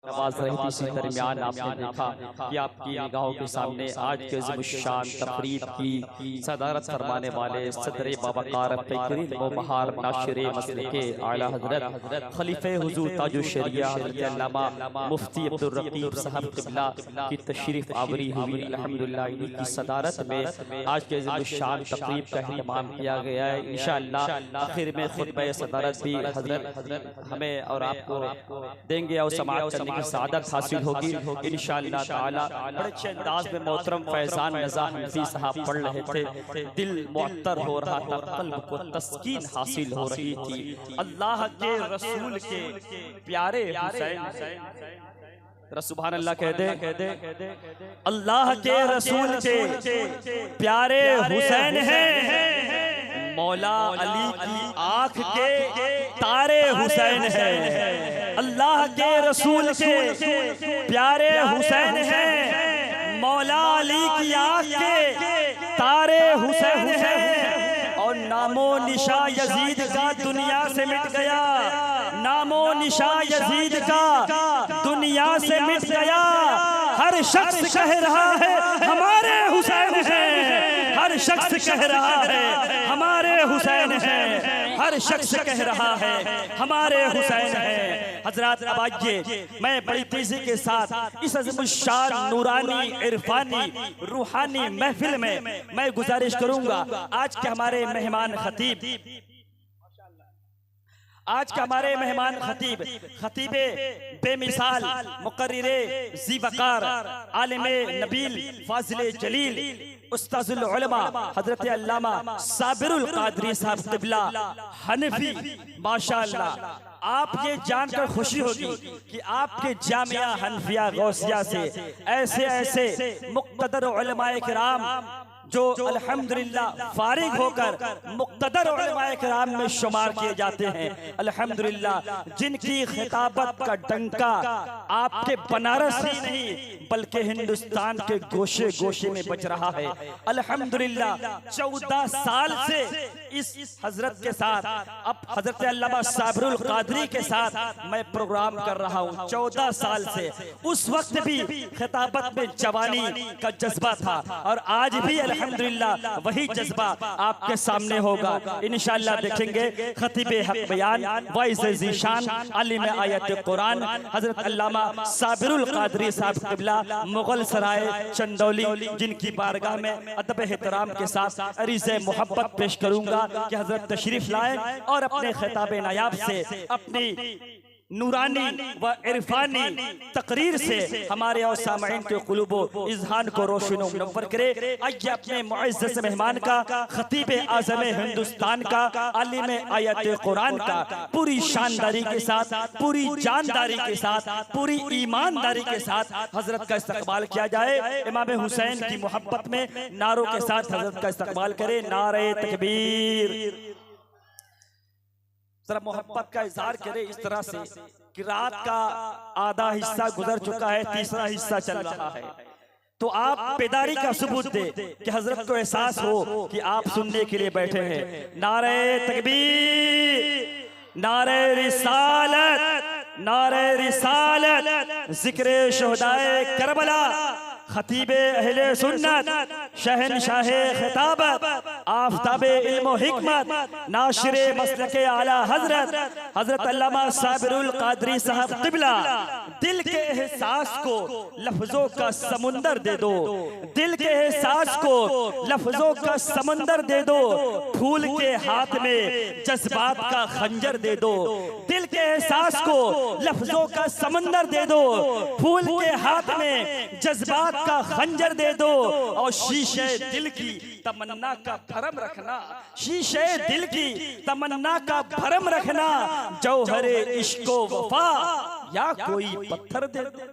नवाज रही थी। इसी दरमियान आपने देखा कि आपकी निगाहों के सामने आज के ज़िमुशान तकरीब की सदारत फरमाने वाले सदर बावकार फ़िक्री व बहार नाशिर मसलके आला हज़रत खलीफे हुज़ूर ताजुल शरिया हज़रत अल्लामा मुफ्ती अब्दुल रकीब साहब क़िबला की तशरीफ़ आवरी हुई। अल्हम्दुलिल्लाह इन्हीं की सदारत में आज के ज़िमुशान तकरीब का अहतमाम किया गया है। इंशाअल्लाह आखिर में खुतबा सदारत भी हज़रत हमें और आपको देंगे और समाअत करने की सादत हासिल होगी इंशाअल्लाह ताला। बड़े अच्छे अंदाज में मोहतरम फैजान रज़ा हनफी साहब पढ़ रहे थे। दिल मुअत्तर हो रहा था, क़ल्ब को तस्कीन हासिल हो रही थी। अल्लाह के रसूल के प्यारे हुसैन, सुभान अल्लाह कह दे। अल्लाह के रसूल के प्यारे हुसैन हैं, मौला अली की आंख के तारे हुसैन हैं। अल्लाह के रसूल के प्यारे हुसैन हैं, मौला अली की आंख के तारे हुसैन हैं। और नामो निशा यजीद का दुनिया से मिट गया, नामो निशा यजीद का दुनिया से मिट गया। हर शख्स कह रहा है हमारे हुसैन हैं, हर शख्स कह रहा है हमारे हुसैन हैं, हर शख्स कह रहा है हमारे हुसैन हैं। हजरात अब आइए, मैं बड़ी तेजी के साथ इस अज़ीमुश्शान नूरानी इरफानी रूहानी महफिल में मैं गुजारिश करूंगा। आज के हमारे मेहमान खतीब, आज के हमारे मेहमान खतीब खतीबे बेमिसाल मुकर्रिरे ज़ीवकार आलिमे नबील फाजिले जलील उस्ताजुल उलमा हजरत अल्लामा साबिरुल क़ादरी साहब क़िबला हनफी, माशाअल्लाह। आप ये जानकर खुशी होगी कि आपके जामिया हनफिया गौसिया से ऐसे ऐसे मुक़्तदर उलमाए किराम जो अल्हम्दुलिल्लाह फारिग होकर मुक़्तदर उलमाए किराम में शुमार किए जाते हैं, अल्हम्दुलिल्लाह, जिनकी खिताबत का डंका आपके बनारस ही नहीं बल्कि हिंदुस्तान के गोशे गोशे में बज रहा है। अल्हम्दुलिल्लाह 14 साल से इस हजरत के साथ, अब हजरत अल्लामा साबिरुल क़ादरी के साथ मैं प्रोग्राम कर रहा हूँ 14 साल से। उस वक्त भी खिताबत में जवानी का जज्बा था और आज भी अल्हम्दुलिल्लाह वही जज्बा आपके सामने होगा इंशाअल्लाह। देखेंगे खतीबे हक बयान वाइज़ ज़ीशान आलिम आयत कुरान हजरत अल्लामा साबिरुल क़ादरी साहब क़िबला मुगल सराय चंदौली, जिनकी बारगाह में अदब एहतराम के साथ अरीज़े मोहब्बत पेश करूंगा कि हजरत तशरीफ लाए और अपने खिताब नायाब से अपनी नूरानी व इरफानी तकरीर से हमारे और सामईन के क़ुलूब इज़हान को रोशन व मुनव्वर करे। आइए अपने मुअज़्ज़ज़ मेहमान का, खतीब आज़म हिंदुस्तान का, आलिम आयत कुरान का पूरी शानदारी के साथ, पूरी जानदारी के साथ, पूरी ईमानदारी के साथ हजरत का इस्तकबाल किया जाए। इमाम हुसैन की मोहब्बत में नारों के साथ हजरत का इस्तकबाल करे। नारे तकबीर। जरा मोहब्बत का इजहार करे इस तरह से कि रात का आधा हिस्सा गुजर चुका है, तीसरा हिस्सा चल रहा है, तो आप बेदारी का सबूत दे कि हजरत को एहसास हो कि आप सुनने के लिए बैठे हैं। नारे तकबीर, नारे रिसालत, नारे रिसालत, जिक्रे शुहदाए करबला, खतीबे अहले सुन्नत, शहनशाहे खिताबत, आफताबे इल्म हिकमत, नाशिरे मसलके आला हजरत हजरत अल्लामा साबिरुल क़ादरी साहब क़िबला, दिल के एहसास को लफ्जों का समुंदर दे दो, दिल के एहसास को लफ्जों का समंदर दे दो, फूल के हाथ में जज्बात का खंजर दे दो, दिल के एहसास को लफ्जों का समंदर दे दो, फूल के हाथ में जज्बात का खंजर दे दो, और शीशे दिल की तमन्ना का भरम रखना, शीशे दिल की तमन्ना का भरम रखना, जौहरे इश्को वफा या कोई पत्थर दे दो।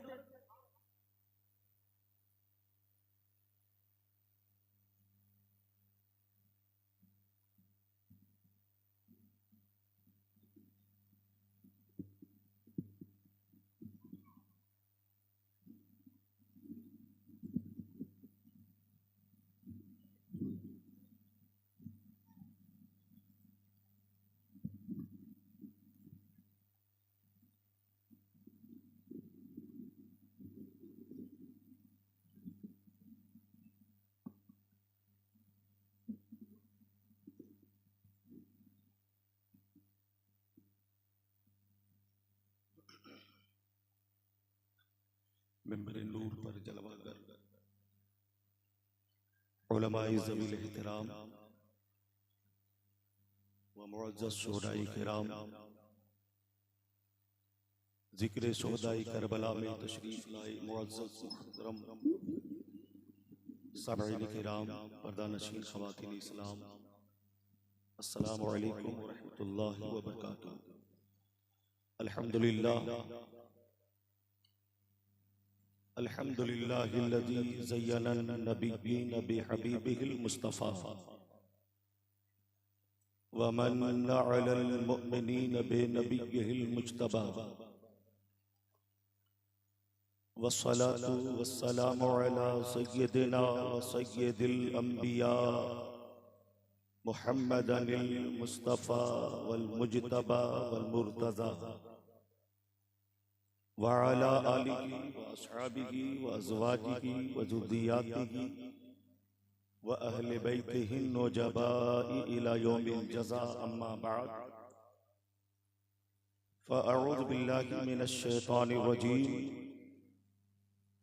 मिंबर नूर पर जलवा कर उलमाए ज़मील एहतराम व मुअज़्ज़ज़ शुहदाए किराम ज़िक्र शुहदाए करबला में तशरीफ़ लाए मुअज़्ज़ज़ मुहतरम सामईन किराम पर्दानशीन ख़वातीन इस्लाम, अस्सलामु अलैकुम व रहमतुल्लाहि व बरकातुहू। अल्हम्दुलिल्लाह अल्हम्दुलिल्लाहिल्लज़ी ज़य्यना नबिय्यीन बिहबीबिहिल मुस्तफ़ा व मन्ना अलल मुअ्मिनीन बिनबिय्यिहिल मुज्तबा वस्सलातु वस्सलामु अला सय्यिदिना व सय्यिदिल अंबिया मुहम्मदिल मुस्तफ़ा वल मुज्तबा वल मुर्तज़ा व अला आलिहि व अस्हाबिहि व अज़वाजिहि व ज़ुर्रिय्यातिहि व अहले बैतिहि नुजबाई इला यौमिल जज़ा अम्मा बअद फ़अऊज़ु बिल्लाहि मिनश शैतानिर रजीम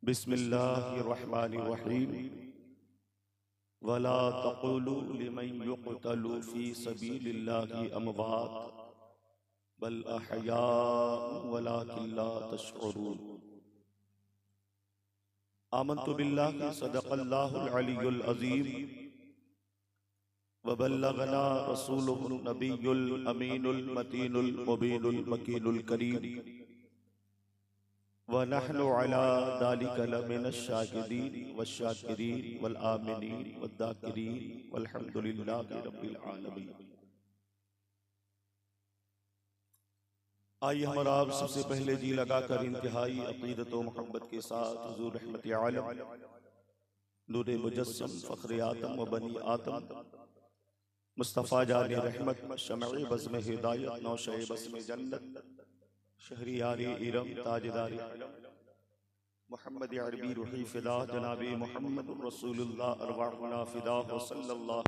बिस्मिल्लाहिर रहमानिर रहीम वला तक़ूलू लिमन युक़तलू फ़ी सबीलिल्लाहि अमवात बल अहयाउन वलाकिन ला तशऊरून। आमन्तु बिल्लाहि सदक़ल्लाहुल अलियुल अज़ीम व बल्लगना रसूलुहुन नबियुल अमीनुल मतीनुल मुबीनुल मकीनुल करीम व नहनु अला ज़ालिका लमिनश शाहिदीन वश्शाकिरीन वल आमिनीन वद्दाकिरीन वल्हम्दुलिल्लाहि रब्बिल आलमीन। आइए हम और आप सबसे पहले जी लगाकर इंतहाई अक़ीदत व मोहब्बत के साथ हुज़ूर रहमत आलम नूर मुजस्सम फ़ख्र आतम व बनी आतम मुस्तफ़ा जान रहमत शमअ बज़्म हिदायत नौशे बज़्म जन्नत शहरियार इरम ताजदार मोहम्मद अरबी रूही फ़िदा जनाब मोहम्मद रसूलुल्लाह अरवाहुना फ़िदा सल्लल्लाहु।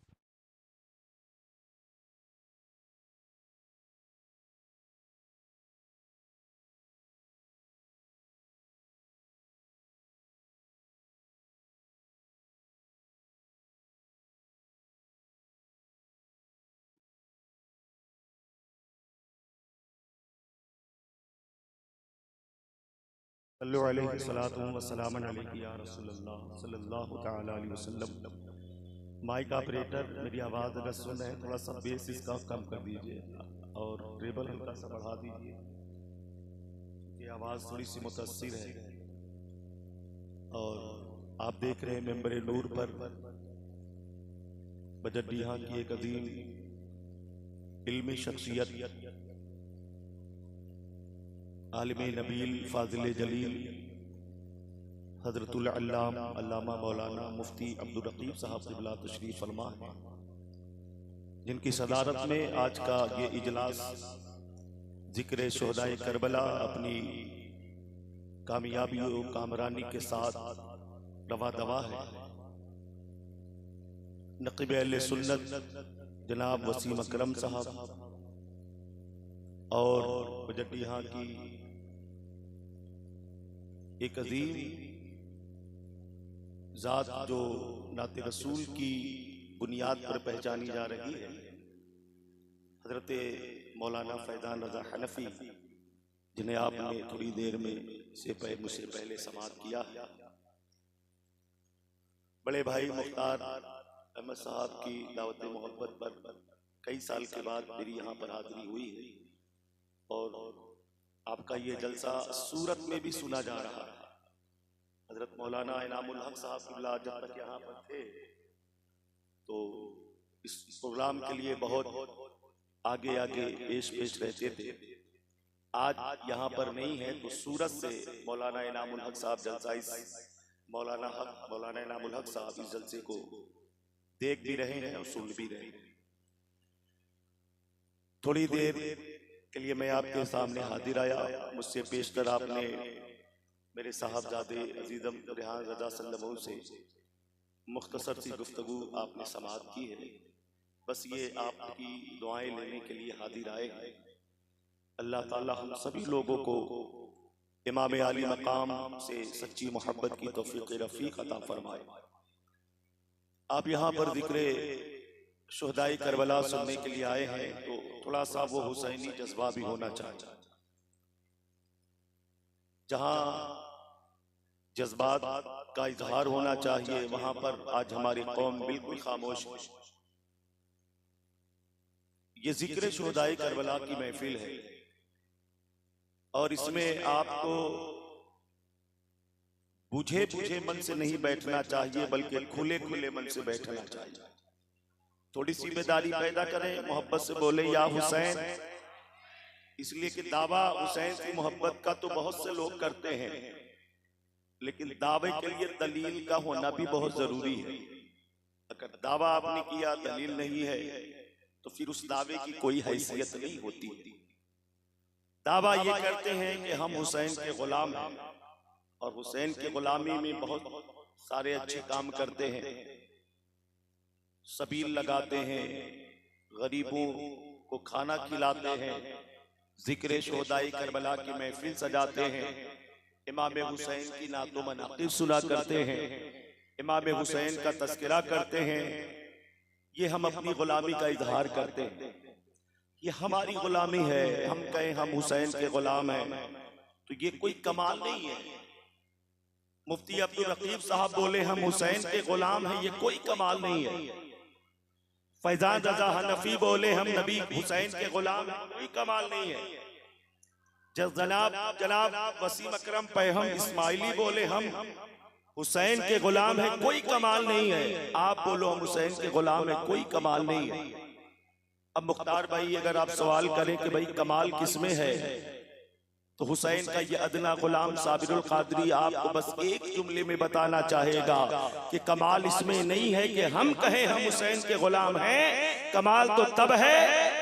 सल्लल्लाहु अलैहि सलातु व सलामन अलैहि या रसूलल्लाह सल्लल्लाहु तआला अलैहि वसल्लम। माइक ऑपरेटर मेरी आवाज़ अगर सुन रहे हैं थोड़ा सा बेस इसका कम कर दीजिए और ट्रेबल हल्का सा बढ़ा दीजिए क्योंकि आवाज़ थोड़ी सी मुतासिर है। और आप देख रहे हैं मेंबर नूर पर बजडिया की एक अजीम इल्मी शख्सियत आलिम नबील फाजिल जलील हज़रतुल अल्लामा मौलाना मुफ्ती अब्दुल रकीब साहब क़िबला तशरीफ़ फरमा है, जिनकी सदारत में आज का ये इजलास ज़िक्र शुहदाए करबला अपनी कामयाबी और कामरानी के साथ रवा दवा है। नक़ीब अहले सुन्नत जनाब वसीम अकरम साहब और बजडिया की एक अजीम ज़ात जो नाते रसूल की बुनियाद पर पहचानी जा रही है, हज़रत मौलाना फैज़ान रज़ा हनफी, जिन्हें आपने थोड़ी देर में मुझसे पहले समाअत किया है। बड़े भाई मुख्तार अहमद साहब की दावत मोहब्बत पर कई साल के बाद मेरी यहाँ पर हाज़िरी हुई है और आपका ये जलसा सूरत में भी सुना जा रहा है। हजरत मौलाना इनामुल हक साहब क़िबला जब तक यहाँ पर थे तो इस प्रोग्राम के लिए बहुत आगे आगे पेश रहते थे। आज यहाँ पर नहीं है तो सूरत से मौलाना इनामुल हक साहब जलसा मौलाना इनामुल हक साहब इस जलसे को देख भी रहे हैं और सुन भी रहे हैं। थोड़ी देर के लिए मैं आपके सामने हाजिर आया। मुझसे पेशतर आपने मेरे साहबजादे अजीज़म रेहान रज़ा सल्लल्लाहु से मुख्तसर सी गुफ्तगू आपने समाअत की है। बस ये आपकी दुआएं लेने के लिए हाजिर आए हैं। अल्लाह ताला हम सभी लोगों को इमाम आली मकाम से सच्ची मोहब्बत की तौफीक रफीक अता फरमाए। आप यहाँ पर जिक्र शुहदाई करबला सुनने के लिए आए हैं तो थोड़ा सा वो हुसैनी जज्बा भी होना चाहिए। जहाँ जज्बात का इजहार होना चाहिए वहां पर आज हमारी कौम बिल्कुल खामोश है। ये जिक्र शुहदाई करबला की महफिल है और इसमें आपको बुझे बुझे मन से नहीं बैठना चाहिए बल्कि खुले खुले मन से बैठना चाहिए। थोड़ी सी बेदारी पैदा करें, मोहब्बत से बोले या हुसैन, इसलिए कि दावा हुसैन की मोहब्बत का तो बहुत से लोग करते हैं, लेकिन दावे के लिए दलील का होना भी बहुत जरूरी है। अगर दावा आपने किया दलील नहीं है तो फिर उस दावे की कोई हैसियत नहीं होती। दावा ये करते हैं कि हम हुसैन के गुलाम हैं और हुसैन के गुलामी में बहुत सारे अच्छे काम करते हैं, सबील लगाते हैं, गरीबों को खाना खिलाते हैं, जिक्र शुहदाई करबला की महफिल सजाते हैं, इमाम हुसैन की नातो मनाक़िब सुना करते हैं, इमाम हुसैन का तज़किरा करते हैं। ये हम अपनी गुलामी का इजहार करते हैं, ये हमारी गुलामी है। हम कहें हम हुसैन के गुलाम हैं तो ये कोई कमाल नहीं है। मुफ्ती अब्दुल रकीब साहब बोले हम हुसैन के गुलाम हैं, ये कोई कमाल नहीं है। फैजान रजा हनफी बोले हम नबी हुसैन के गुलाम हैं, कोई कमाल नहीं है। जनाब वसीम अकरम पैहम इस्माइली बोले हम हुसैन के गुलाम हैं, कोई कमाल नहीं है। आप बोलो हम हुसैन के गुलाम हैं, कोई कमाल नहीं है। अब मुख्तार भाई अगर आप सवाल करें कि भाई कमाल किसमें है तो हुसैन का ये अदना गुलाम साबिरुल कादरी आपको बस एक जुमले में बताना चाहेगा कि कमाल इसमें नहीं है कि हम कहें हम हुसैन के गुलाम हैं। कमाल तो तब है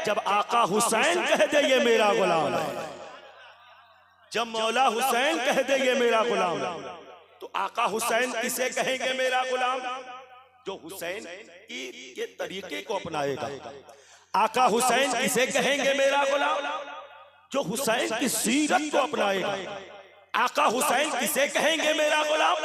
जब आका हुसैन कह दे ये मेरा गुलाम है, जब मौला हुसैन कह दे ये मेरा गुलाम है। तो आका हुसैन किसे कहेंगे मेरा गुलाम? जो हुसैन के तरीके को अपनाएगा। आका हुसैन किसे कहेंगे मेरा गुलाम? जो हुसैन की सीरत को अपनाएगा। आका हुसैन किसे कहेंगे मेरा गुलाम?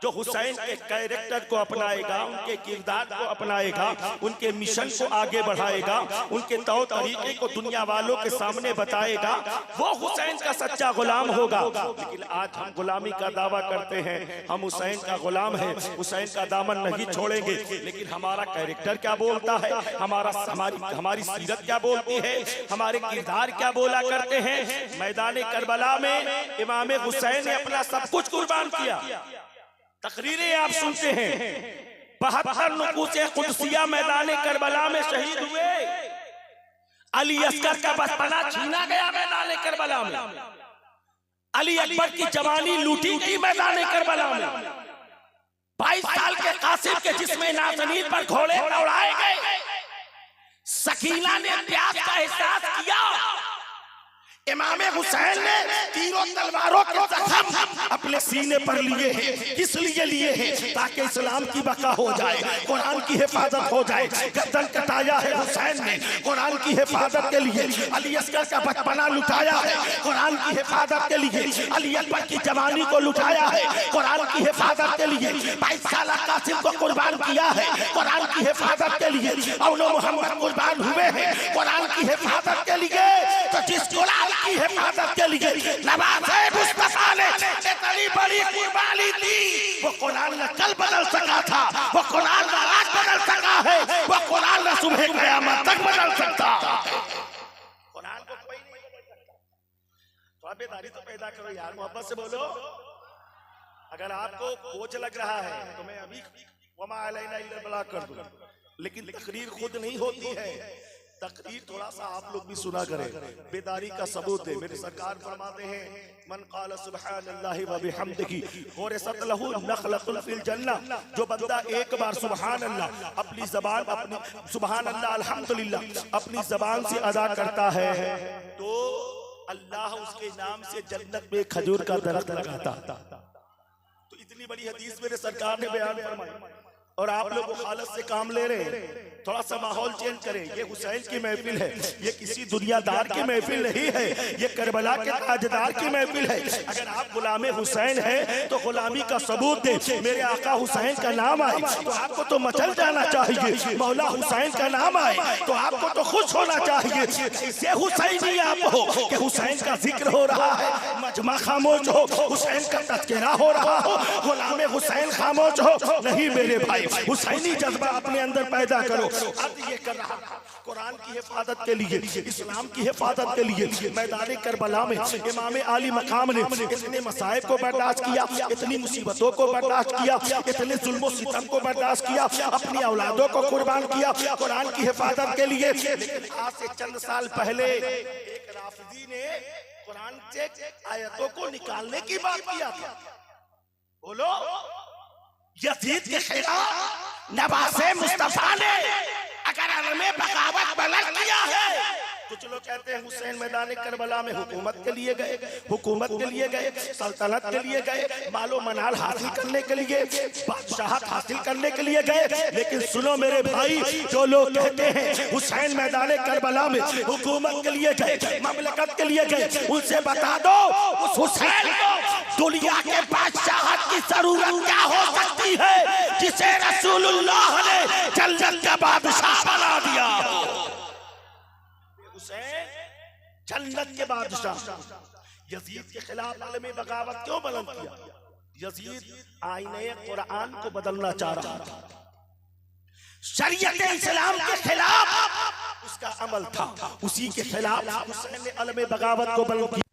जो हुसैन के कैरेक्टर को अपनाएगा, उनके किरदार को अपनाएगा, उनके मिशन को आगे बढ़ाएगा, उनके तौर तरीके को दुनिया वालों के सामने बताएगा, वो हुसैन का सच्चा गुलाम होगा। लेकिन आज हम गुलामी का दावा करते हैं, हम हुसैन का गुलाम है, हुसैन का दामन नहीं छोड़ेंगे, लेकिन हमारा कैरेक्टर क्या बोलता है, हमारी सीरत क्या बोलती है, हमारे किरदार क्या बोला करते हैं। मैदान करबला में इमाम हुसैन ने अपना सब कुछ कुर्बान किया। तकरीरें आप सुनते हैं, 72 नुकूसे कुदसिया मैदान करबला में शहीद हुए। अली अस्कर का बचपना छीना गया मैदान करबला में। अली अकबर की जवानी लूटी गई मैदान करबला में। 22 साल के कासिम के जिस्म नाज़नीन पर घोड़े दौड़ाए गए। सकीना ने प्यास का एहसास किया। इमाम हुसैन ने तीरों तलवारों के जख्म अपने सीने पर लिए हैं। किस लिए लिए हैं? ताकि इस्लाम की बका हो जाए, कुरान की हिफाजत हो जाए। गर्दन कटाया है हुसैन ने कुरान की हिफाजत के लिए। अली अस्कर का बचपना लुटाया है कुरान की हिफाजत के लिए। अली अकबर की जवानी को लुटाया है कुरान की हिफाजत के लिए। 22 साल कासिम को कुर्बान किया है कुरान की हिफाजत के लिए। औनो मोहम्मद कुर्बान हुए हैं कुरान की हिफाजत के लिए। तो जिस कुरान की हिफाजत के लिए नवाज़े मुस्तफा ने इतनी बड़ी कुर्बानी दी, वो कुरान न कल बदल सका था, वो कुरान न आज बदल सका है, वो कुरान न सुबह क़यामत तक बदल सकता। कुरान को कोई नहीं बदल सकता। थोड़ा बेदारी तो पैदा करो यार, मोहब्बत से बोलो। अगर आपको बोझ लग रहा है तो मैं अभी वमा अलैना इल्लल बलाग कर दूं, लेकिन तकरीर खुद नहीं होती है। तकरीर थोड़ा सा आप लोग भी सुना करें, बेदारी का सबूत है। मेरे सरकार फरमाते हैं मन क़ाल सुब्हानल्लाहि व बिहम्दिही ग़ुरिसत लहू नख़लतुन फिल जन्नह। जो बंदा एक बार सुभान अल्लाह अपनी ज़बान अपनी सुभान अल्लाह अल्हम्दुलिल्लाह अपनी ज़बान से अदा करता है तो अल्लाह उसके नाम से जन्नत में खजूर का दरख्त लगाता। तो इतनी बड़ी हदीस मेरे सरकार ने बयान फरमाई। और आप लोग मुखालत से काम ले रहे हैं। थोड़ा सा माहौल चेंज करें। ये हुसैन की महफिल है, ये किसी दुनियादार की महफिल नहीं है, ये करबला के ताजदार की महफिल है। अगर आप गुलामे हुसैन हैं तो गुलामी का सबूत दे। मेरे आका हुसैन का नाम आए तो आपको तो मचल जाना चाहिए। मौला हुसैन का नाम आए तो आपको तो खुश होना चाहिए। इसे हुसैनी आप हो कि हुसैन का जिक्र हो रहा है, मजमा खामोश हो, हुसैन का तज़किरा हो रहा हो, गुलामे हुसैन खामोश हो। नहीं मेरे भाई, हुसैनी जज्बा अपने अंदर पैदा करो। अब ये कर रहा कुरान की हिफाजत के लिए, इस्लाम की हिफाजत के लिए मैदान करबला में इमाम आली मकाम ने इतने मसाइब को बर्दाश्त किया, इतनी मुसीबतों को बर्दाश्त किया, इतने जुल्म सितम को बर्दाश्त किया, अपनी औलादों को कुर्बान किया कुरान की हिफाजत के लिए। लेकिन आज से चंद साल पहले एक राफिदी ने कुरान से आयतों को निकालने की बात किया था। बोलो, यजीद के खिलाफ नवासे मुस्तफा ने अगर में बगावत बुलंद किया है। कुछ लोग कहते हैं हुसैन मैदान करबला में हुकूमत के लिए गए, हुकूमत के लिए गए, सल्तनत के लिए गए, मालो मनाल हासिल करने के लिए, बादशाहत हासिल करने के लिए गए। लेकिन सुनो मेरे भाई, जो लोग कहते हैं हुसैन मैदान करबला में हुकूमत के लिए गए, ममलकत के लिए गए, उनसे बता दो उस हुसैन को दुनिया के बादशाहत की जरूरत क्या हो सकती है जिसे रसूलुल्लाह ने जन्नत का बादशाह बना दिया। हुसैन जन्नत के बादशाह। यजीद के खिलाफ आलमी बगावत क्यों बुलंद किया? यजीद आईने कुरान को बदलना चाह रहा था, शरीयत इस्लाम के खिलाफ उसका अमल था, उसी के खिलाफ हुसैन ने आलमी बगावत को बुलंद किया।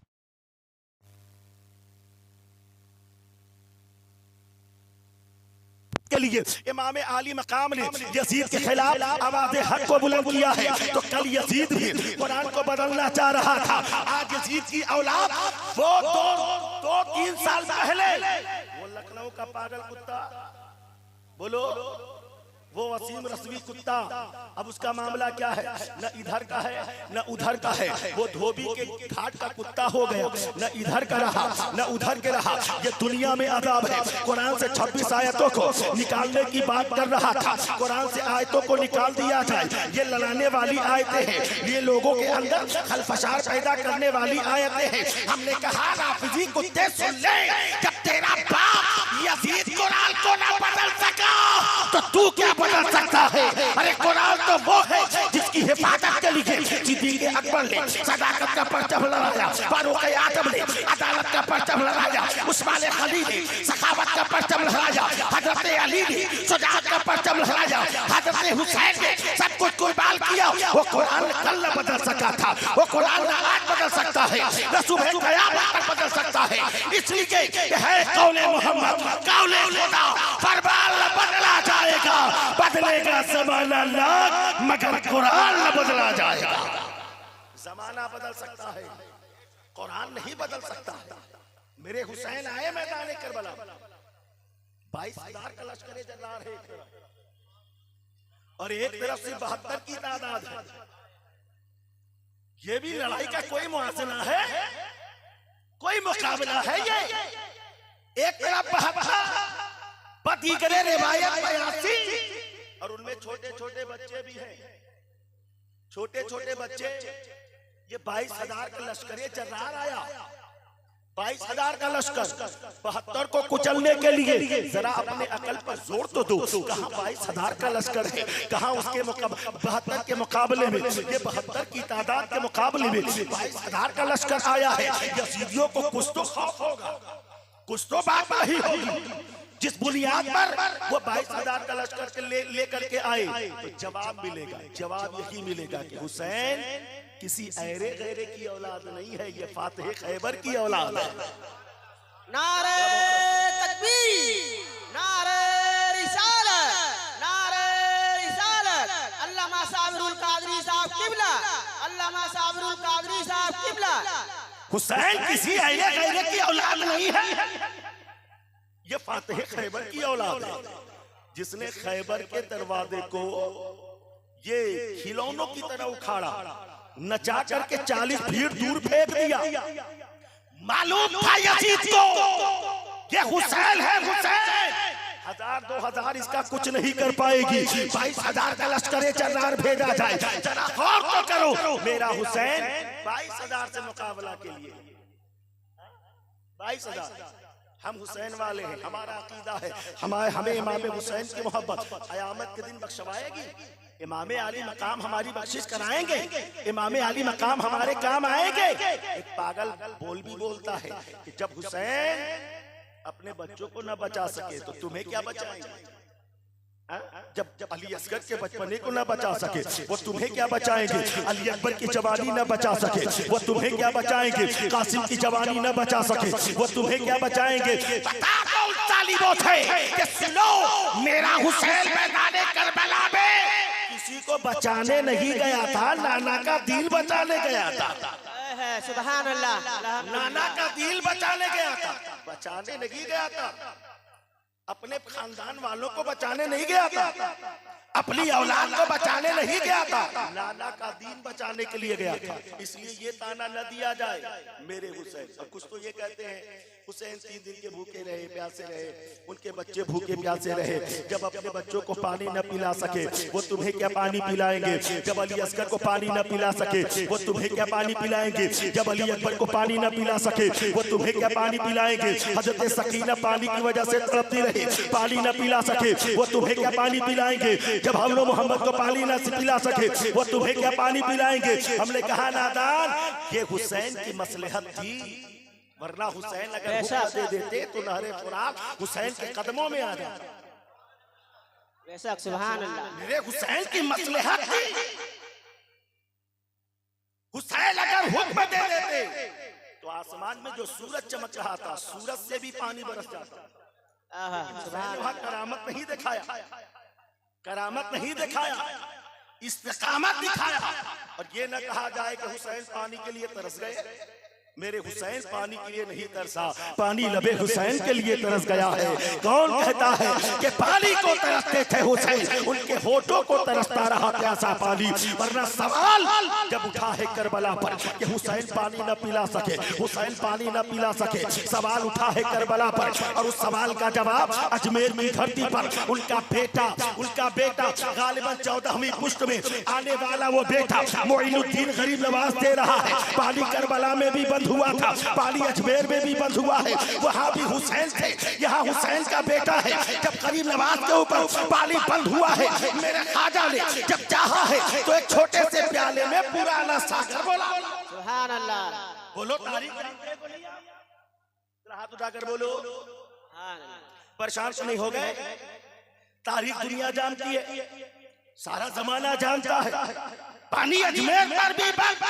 के लिए इमाम आली मकाम ने यजीद के खिलाफ आवाज़ हक को बुलंद किया है। तो कल यजीद भी कुरान को बदलना चाह रहा था। आज यजीद की औलाद वो दो 3 साल पहले वो लखनऊ का पागल कुत्ता, बोलो वो वसीम रसवी कुत्ता, अब उसका मामला क्या है? न इधर का है न उधर का है। वो धोबी के घाट का कुत्ता हो गया, न इधर का रहा न उधर के रहा। ये दुनिया में अदाब है। कुरान से 26 आयतों को निकालने की बात कर रहा था। कुरान से आयतों को निकाल दिया जाए, ये लड़ाने वाली आयतें हैं, ये लोगों के अंदर खलफशार पैदा करने वाली आयतें हैं। हमने कहा राफिजी कुत्ते सुन ले, जब तेरा बाप यजीद कुरान को ना बदल सका तो तू क्या बदल सकता है? अरे कुरान तो वो है जिसकी हिफाजत के लिए सिद्दीक़ अकबर ने सदाकत का परचम लहराया, फारूक आज़म ने अदालत का परचम लहराया, उस्मान गनी ने सखावत का परचम लहराया, हजरत अली ने शुजाअत का परचम लहराया, हजरत हुसैन ने सब कुछ कुर्बान किया। वो कुरान कल न बदल सका था, वो कुरान आज बदल सकता है, रसूल क़यामत तक बदल सकता है। इसलिए है कौले मोहम्मद कौले खुदा, फरमान न बदला जाएगा, बदलेगा ज़माना लाख मगर कुरान न बदला जाएगा। ज़माना बदल सकता है, कुरान नहीं बदल सकता। मेरे हुसैन आए मैदान करबला, 22,000 का लश्कर जर्रार है और एक तरफ से 72 की तादाद है। ये भी लड़ाई का कोई मुआसना है, कोई मुकाबला है? ये एक तरफ 72 दीगरे रिवायत 82 और उनमें छोटे छोटे बच्चे भी हैं, छोटे छोटे बच्चे। ये 22,000 का लश्कर जर्रार आया, 22,000 का लश्कर 72 को कुचलने के लिए। जरा अपने अकल पर जोर तो दो, कहाँ 22,000 का लश्कर है, कहाँ उसके 72 के मुकाबले में, ये 72 की तादाद के मुकाबले में 22,000 का लश्कर आया है। यजीदियों को कुछ तो खौफ होगा, कुछ तो बात नहीं होगी। जिस बुनियाद पर वो 22,000 का लश्कर लेकर के आए तो जवाब मिलेगा, जवाब यही मिलेगा कि हुसैन किसी ऐरे गैरे की औलाद नहीं है, ये फातिह खैबर की औलाद है। नारे तकबीर, नारे रिसालत, नारे रिसालत। अल्लामा साबिरुल कादरी साहब किबला, अल्लामा साबिरुल कादरी साहब किबला। हुसैन किसी ऐरे गैरे की औलाद नहीं है, ये फातिह खैबर की औलाद है, जिसने खैबर के दरवाजे को ये खिलौनों की तरह उखाड़ा, नचा करके 40 फीट दूर फेंक दिया। मालूम था यजीद को ये हुसैन है, हुसैन 1000 2000 इसका कुछ नहीं कर पाएगी। 22,000 का लश्कर चरनार भेजा जाए, जरा गौर तो करो। मेरा हुसैन 22,000 से मुकाबला के लिए 22,000। हम हुसैन वाले हैं, हमारा अकीदा है, हमें इमाम हुसैन की मोहब्बत क़यामत के दिन बख्शवाएगी। इमाम अली मकाम हमारी बख्शिश कराएंगे, इमाम अली मकाम हमारे काम आएंगे। एक पागल भी बोलता है कि जब हुसैन अपने बच्चों को न बचा सके तो तुम्हें क्या बचाएंगे। जब अली असगर के बचपने को न बचा सके वो तुम्हें क्या बचाएंगे। अली अकबर की जवानी न बचा सके वो तुम्हें क्या बचाएंगे। कासिम की जवानी न बचा सके वो तुम्हें क्या बचाएंगे। बता कौन तालिबों थे कि सुनो मेरा हुसैन मैदाने करबला में किसी को बचाने नहीं गया था, नाना का दिल बचाने गया था। सुभान अल्लाह। नाना का दिल बचाने गया था, बचाने नहीं गया था। अपने खानदान वालों को बचाने नहीं गया था, अपनी औलाद को बचाने नहीं गया था, नाना का दीन बचाने के लिए गया था। इसलिए ये ताना न दिया जाए मेरे हुसैन। अब कुछ तो ये कहते हैं हुसैन 3 दिन के भूखे रहे, प्यासे रहे, उनके बच्चे भूखे प्यासे रहे। जब अपने बच्चों को पानी न पिला सके वो तुम्हें क्या पानी पिलाएंगे। जब अली असगर को पानी न पिला सके वो तुम्हें क्या पानी पिलाएंगे। जब अली अकबर को पानी न पिला सके वो तुम्हें क्या पानी पिलाएंगे। हजरत सकीना पानी की वजह से तड़पती रही, पानी न पिला सके वो तुम्हें क्या पानी पिलाएंगे। जब हम लोग मोहम्मद को पानी न पिला सके वो तुम्हें क्या पानी पिलाएंगे। हमने कहा नादान ये हुसैन की मसलहत थी, वरना हुसैन अगर भूखा दे देते तो नहरे फुरात हुसैन के कदमों में आ जाता। बेशक सुभान अल्लाह। मेरे हुसैन की मसलहत थी, हुसैन अगर हुक्म दे देते तो आसमान में जो सूरज चमक रहा था सूरज से भी पानी बरस जाता। वहां करामत नहीं दिखाया, करामत नहीं दिखाया, इस्तिकामत दिखाया। और ये न कहा जाए कि हुसैन पानी के लिए तरस गए। मेरे हुसैन पानी के लिए नहीं तरसा, पानी लबे हुसैन के लिए तरस गया है। कौन कहता है कि पानी को तरसते थे हुसैन, उनके होठों को तरसता रहा प्यासा पानी। वरना सवाल जब उठा है करबला पर कि हुसैन पानी न पिला सके, हुसैन पानी न पिला सके, सवाल उठा है करबला पर। और उस सवाल का जवाब अजमेर की धरती पर उनका बेटा गालिबन 14वीं पुश्त में आने वाला वो बेटा मोइनुद्दीन गरीब नवाज दे रहा है। पानी करबला में भी हुआ था, पानी अजमेर में भी बंद हुआ है, वहां भी हुसैन थे, यहाँ हुसैन का बेटा है। जब गरीब नवाज के ऊपर पानी बंद हुआ है मेरे ख्वाजा ने जब चाहा है तो एक छोटे से प्याले में पुराना सागर बोला। सुभान अल्लाह। बोलो तारीख हाथ उठाकर बोलो। परेशान नहीं हो गए। तारीख दुनिया जानती है, सारा जमाना जानता है। पानी अजमेर पर भी बंद,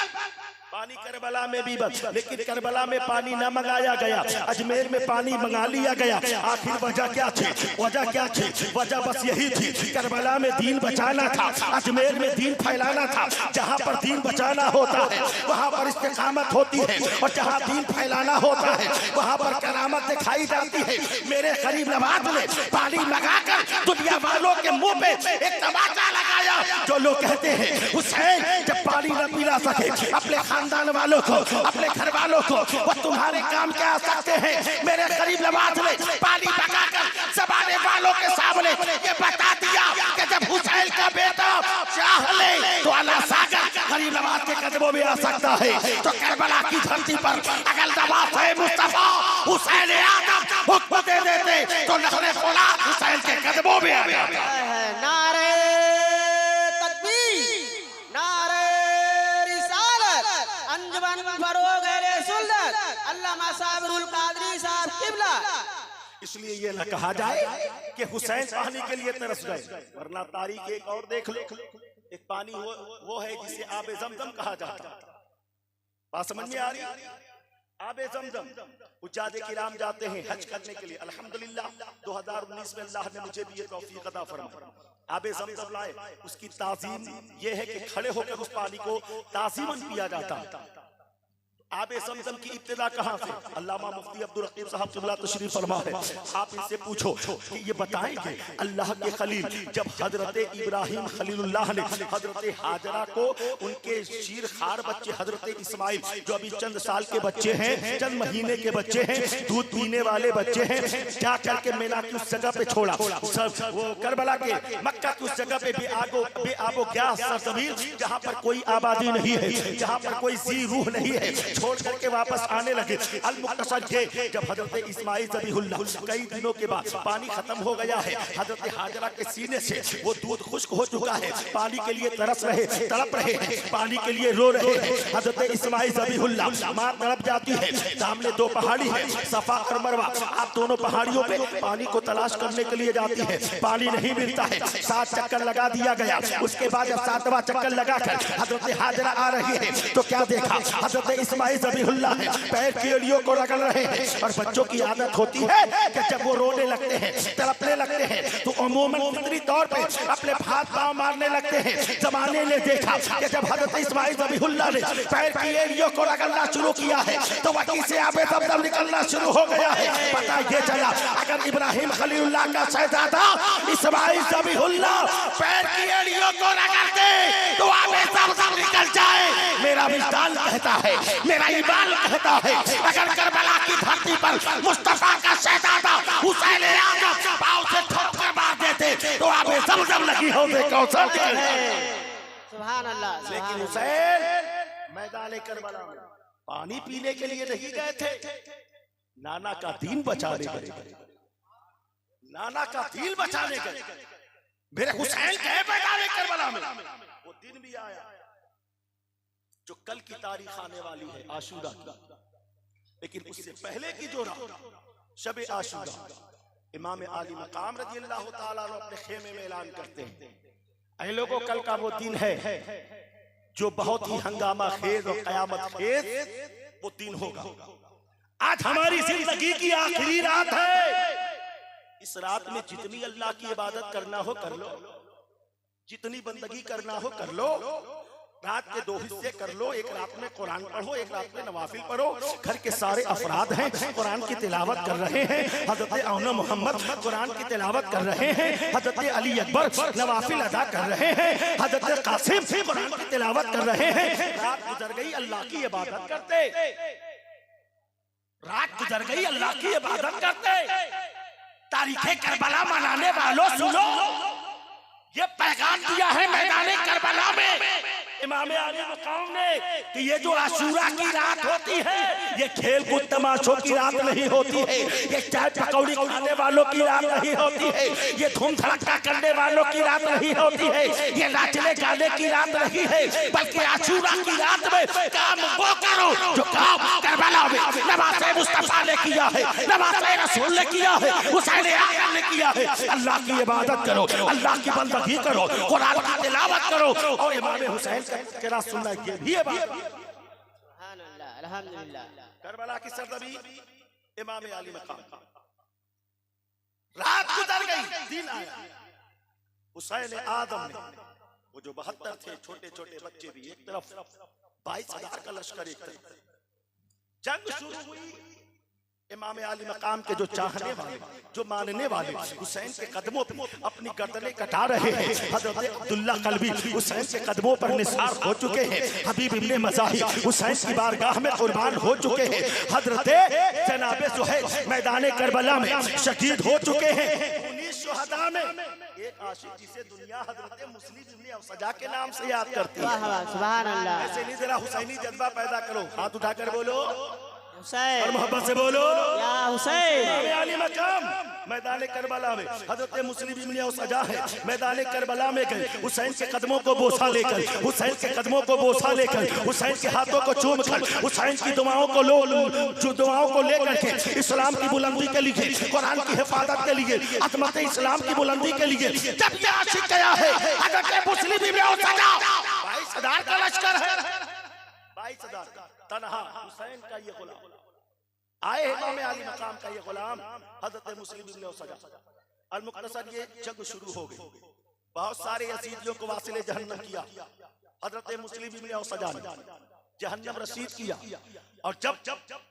पानी करबला में भी बंद, लेकिन करबला में पानी न मंगाया गया, अजमेर में पानी मंगा लिया गया। आखिर वजह क्या थी? वजह क्या थी? वजह बस यही थी, करबला में दीन बचाना था, अजमेर में दीन फैलाना था। जहाँ पर दीन बचाना होता है वहाँ पर इस्तिकामत होती है, और जहाँ दीन फैलाना होता है वहाँ पर करामत दिखाई जाती है। मेरे गरीब नवाज ने पानी लगाकर दुनिया वालों के मुंह पे एक तमाचा लगाया। जो लोग कहते हैं हुसैन जब पानी न पिला सके अपने खानदान वालों को, अपने घर वालों को, वो तुम्हारे काम क्या आ सकते हैं। मेरे गरीब नवाज ने पानी लगाकर जमाने वालों के सामने ये बता दिया कि जब हुसैन का बेटा चाह ले तो अल्लाह सागर गरीब नवाज के कदमों में आ सकता है। तो करबला की धरती पर अगर नवाज मुस्तफा हुसैन आदम हुक्म दे देते तो नहरे फौलाद हुसैन के कदमों में आ जाता। नारे तकबीर, नारे रिसालत, अंजुमन फरोग सुल्लत, अल्लामा साबिरुल कादरी साहब किबला। इसलिए ये न कहा जाए कि हुसैन पानी के लिए तरस गए, वरना तारीख एक और देख लो। एक पानी वो है जिसे आबे ज़मज़म कहा जाता है। बात समझ में आ रही? आबे ज़मज़म उज्जादे किराम जाते हैं हज करने के लिए। अल्हम्दुलिल्लाह 2019 में अल्लाह ने मुझे भी ये तौफीक अता फरमाई। आबे ज़मज़म लाए, उसकी ताज़ीम ये है कि खड़े होकर उस पानी को ताज़ीमन पिया जाता है। आबे ज़मज़म की इब्तिदा कहाँ से? अल्लामा मुफ्ती अब्दुल रकीब साहब क़िबला तशरीफ फरमा है। आप इनसे पूछो कि ये बताएंगे अल्लाह के खलील जब हजरत इब्राहिम खलीलुल्लाह ने हजरत हाजरा को उनके शीर खार बच्चे हजरत इस्माइल जो अभी चंद साल के बच्चे हैं, चंद महीने के बच्चे हैं, दूध पीने वाले बच्चे हैं, क्या करके मीना की उस जगह पे छोड़ा, सब वो करबला के मक्का की उस जगह पे बेआबो ग्यास सरजमीन जहाँ पर कोई आबादी नहीं है, जहाँ पर कोई जी रूह नहीं है, छोड़ करके वापस आने लगे। अल मुक्तसर के जब हजरत इस्माइल ज़बीहुल्लाह कई दिनों के बाद पानी खत्म हो गया है, हजरत हाजरा के सीने से वो दूध खुश्क हो चुका है, पानी के लिए तड़प रहे हैं, पानी के लिए रो रहे हैं। हजरत इस्माइल ज़बीहुल्लाह मां तड़प जाती है, सामने दो पहाड़ी है सफा और मरवा, आप दोनों पहाड़ियों पे पानी को तलाश करने के लिए जाती है, पानी नहीं मिलता है, 7 चक्कर लगा दिया गया। उसके बाद जब 7वां चक्कर लगाकर हजरत हाजरा आ रही है तो क्या देखा, हजरत इस्माइल ज़बीहुल्लाह पैर की एड़ियों को रगड़ रहे हैं। और बच्चों की आदत होती है कि जब वो रोने लगते हैं, तड़पने लगते हैं तो अमूमन फितरी तौर पे अपने हाथ पांव मारने लगते हैं। ज़माने ने देखा कि जब हजरत इस्माइल ज़बीहुल्लाह ने पैर की एड़ियों को रगड़ना शुरू किया है तो वहीं से आबे ज़मज़म निकलना शुरू हो गया है। पता ये चला अगर इब्राहिम खलीलुल्लाह का शहजादा इस्माइल ज़बीहुल्लाह पैर की एड़ियों को रगड़ दे तो आबे ज़मज़म निकल जाए। मेरा विजदान कहता है, मेरा ईमान कहता है, अगर करबला की धरती पर मुस्तफा का शहजादा हुसैन आज़म पांव से ठोकर मार देते तो आबे ज़मज़म लगी होते कौसर सुभान अल्लाह। लेकिन हुसैन मैदान करबला में पानी पीने के लिए नहीं गए थे, नाना का दीन बचाने गए, नाना का दीन बचाने गए। मेरे हुसैन गए मैदान करबला में, वो दिन भी आया जो कल की तारीख आने वाली है आशूरा की, लेकिन उससे पहले की जो रात शब आशूरा इमाम आली मकाम रज़ियल्लाहु ताला अन्हु अपने खेमे में ऐलान करते हैं, ऐ लोगों कल का वो दिन है जो बहुत ही हंगामा खेज और कयामत खेज वो दिन होगा। आज हमारी जिंदगी की आखिरी रात है, इस रात में जितनी अल्लाह की इबादत करना हो कर लो, जितनी बंदगी करना हो कर लो, रात के 2 हिस्से कर लो, एक रात में कुरान पढ़ो, एक रात में नवाफिल पढ़ो। घर के सारे अफराद हैं कुरान की तिलावत कर रहे हैं, हजरत औना मोहम्मद कुरान की तिलावत कर रहे हैं, हजरत अली अकबर नवाफिल अदा कर रहे हैं, हजरत कासिम कुरान की तिलावत कर रहे हैं। रात गुजर गई अल्लाह की इबादत करते, रात गुजर गई अल्लाह की इबादत करते। तारीखे करबला मनाने वालों सुनो, ये पैगाम दिया है मैदान करबला में इमाम आली मकाम ने कि ये जो आशूरा की रात होती है ये खेल कूद तमाशों की रात नहीं होती है, ये चाय पकौड़ी खाने वालों की रात नहीं होती है, ये धूम धड़का करने वालों की रात नहीं होती है, ये नाचने गाने की रात नहीं है, बल्कि आशूरा की रात में काम वो करो जो काम करबला में नवाज़े मुस्तफा ने किया है, नवाज़े रसूल ने किया है, हुसैन आज़म ने किया है। अल्लाह की इबादत करो, अल्लाह की बंदगी करो, कुरान की तिलावत करो और इमाम हुसैन का सुनना ये भी है बात। सुभान अल्लाह, अल्हम्दुलिल्लाह। करबला की सरजमीन इमाम आली मकाम, रात गुजर गई दिन आया। हुसैन आज़म ने वो जो 72 थे छोटे छोटे बच्चे भी एक तरफ, 22,000 का लश्कर एक तरफ, जंग शुरू हुई। इमाम आली मकाम के जो चाहने वाले, जो मानने वाले हुसैन के कदमों पर अपनी गर्दनें कटा रहे हैं। हजरत अब्दुल्ला कल्बी हुसैन के कदमों पर निसार हो चुके हैं, हबीब इब्ने मज़ाही हुसैन की बारगाह में कुर्बान हो चुके हैं, हजरत जनाबे सुहैल मैदान करबला में शहीद हो चुके हैं। 19 शुहदा में एक आशिक जिसे दुनिया हजरत मुस्लिम इब्ने सजा के नाम से याद करती है। सुभान अल्लाह। ऐसे नहीं, जरा हुसैनी जज्बा पैदा करो, हाथ उठाकर बोलो हुसैन, और मोहब्बत से बोलो या हुसैन। इमाम आली मकाम मैदान करबला में हजरत मुस्लिम इब्ने सजा है, मैदान करबला में गए, हुसैन के कदमों को बोसा लेकर, हुसैन के कदमों को बोसा लेकर, हुसैन के हाथों को चूम कर, हुसैन की दुआओं को दुआओं को लेकर के इस्लाम की बुलंदी के लिए, कुरान की हिफाजत के लिए, अजमत इस्लाम की बुलंदी के लिए जब ये आशिक गया है, हजरत मुस्लिम इब्ने सजा 22,000 का लश्कर है, 22,000 का तन्हा हुसैन का ये गुलाम आए, इमाम आली मकाम का ये गुलाम हजरत मुस्लिम इब्ने सजा। अल मुक्तसर ये जंग शुरू हो गई, बहुत सारे यजीदियों को वासिले जहन्नम किया हजरत मुस्लिम इब्ने सजा ने। जहन्नम रसीद किया। और जब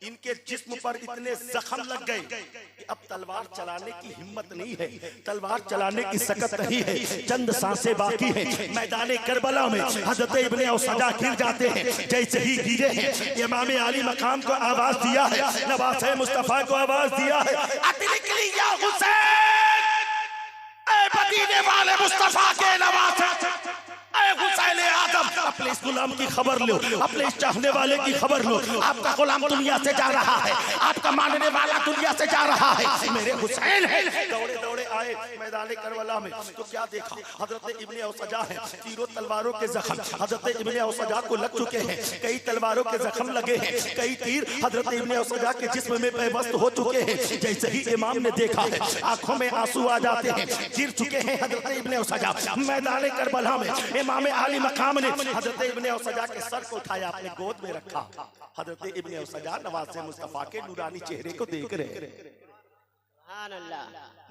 इनके जिस्म पर इतने जख्म लग गए कि अब तलवार चलाने की हिम्मत नहीं है, तलवार चलाने की सकत नहीं है, चंद सांसें बाकी हैं। मैदान करबला में हजरत इब्ने औसजा गिर जाते हैं। जैसे ही गिरे हैं, इमाम आली मकाम को आवाज दिया है, नवासे मुस्तफा को आवाज दिया है, अतरिकली या हुसैन, ए मदीने वाले मुस्तफा के नवासे, हुसैन आदम, अपने इस गुलाम की खबर लो, अपने इस चाहने वाले की खबर लो। आपका गुलाम दुनिया से जा रहा है, आपका मानने वाला दुनिया से जा रहा है, मेरे हुसैन है। दौड़े दौड़े आए मैदान करबला में, तो क्या देखा, हजरत इब्ने औसजा है, तीरों तलवारों के जख्म हजरत इब्ने औसजा को लग चुके हैं। कई तलवारों के जख्म लगे हैं, कई तीर हजरत इब्ने औसजा के जिस्म में पेवस्त हो चुके हैं। जैसे ही इमाम ने देखा है, आंखों में आंसू आ जाते हैं, गिर चुके हैं हजरत इब्ने औसजा। मैदान करबला में इमाम आली मकाम ने हजरत इब्ने औसजा के सर को उठाया, अपने गोद में रखा। हजरत इब्ने औसजा नवासे मुस्तफा के नूरानी चेहरे को देख रहे हैं,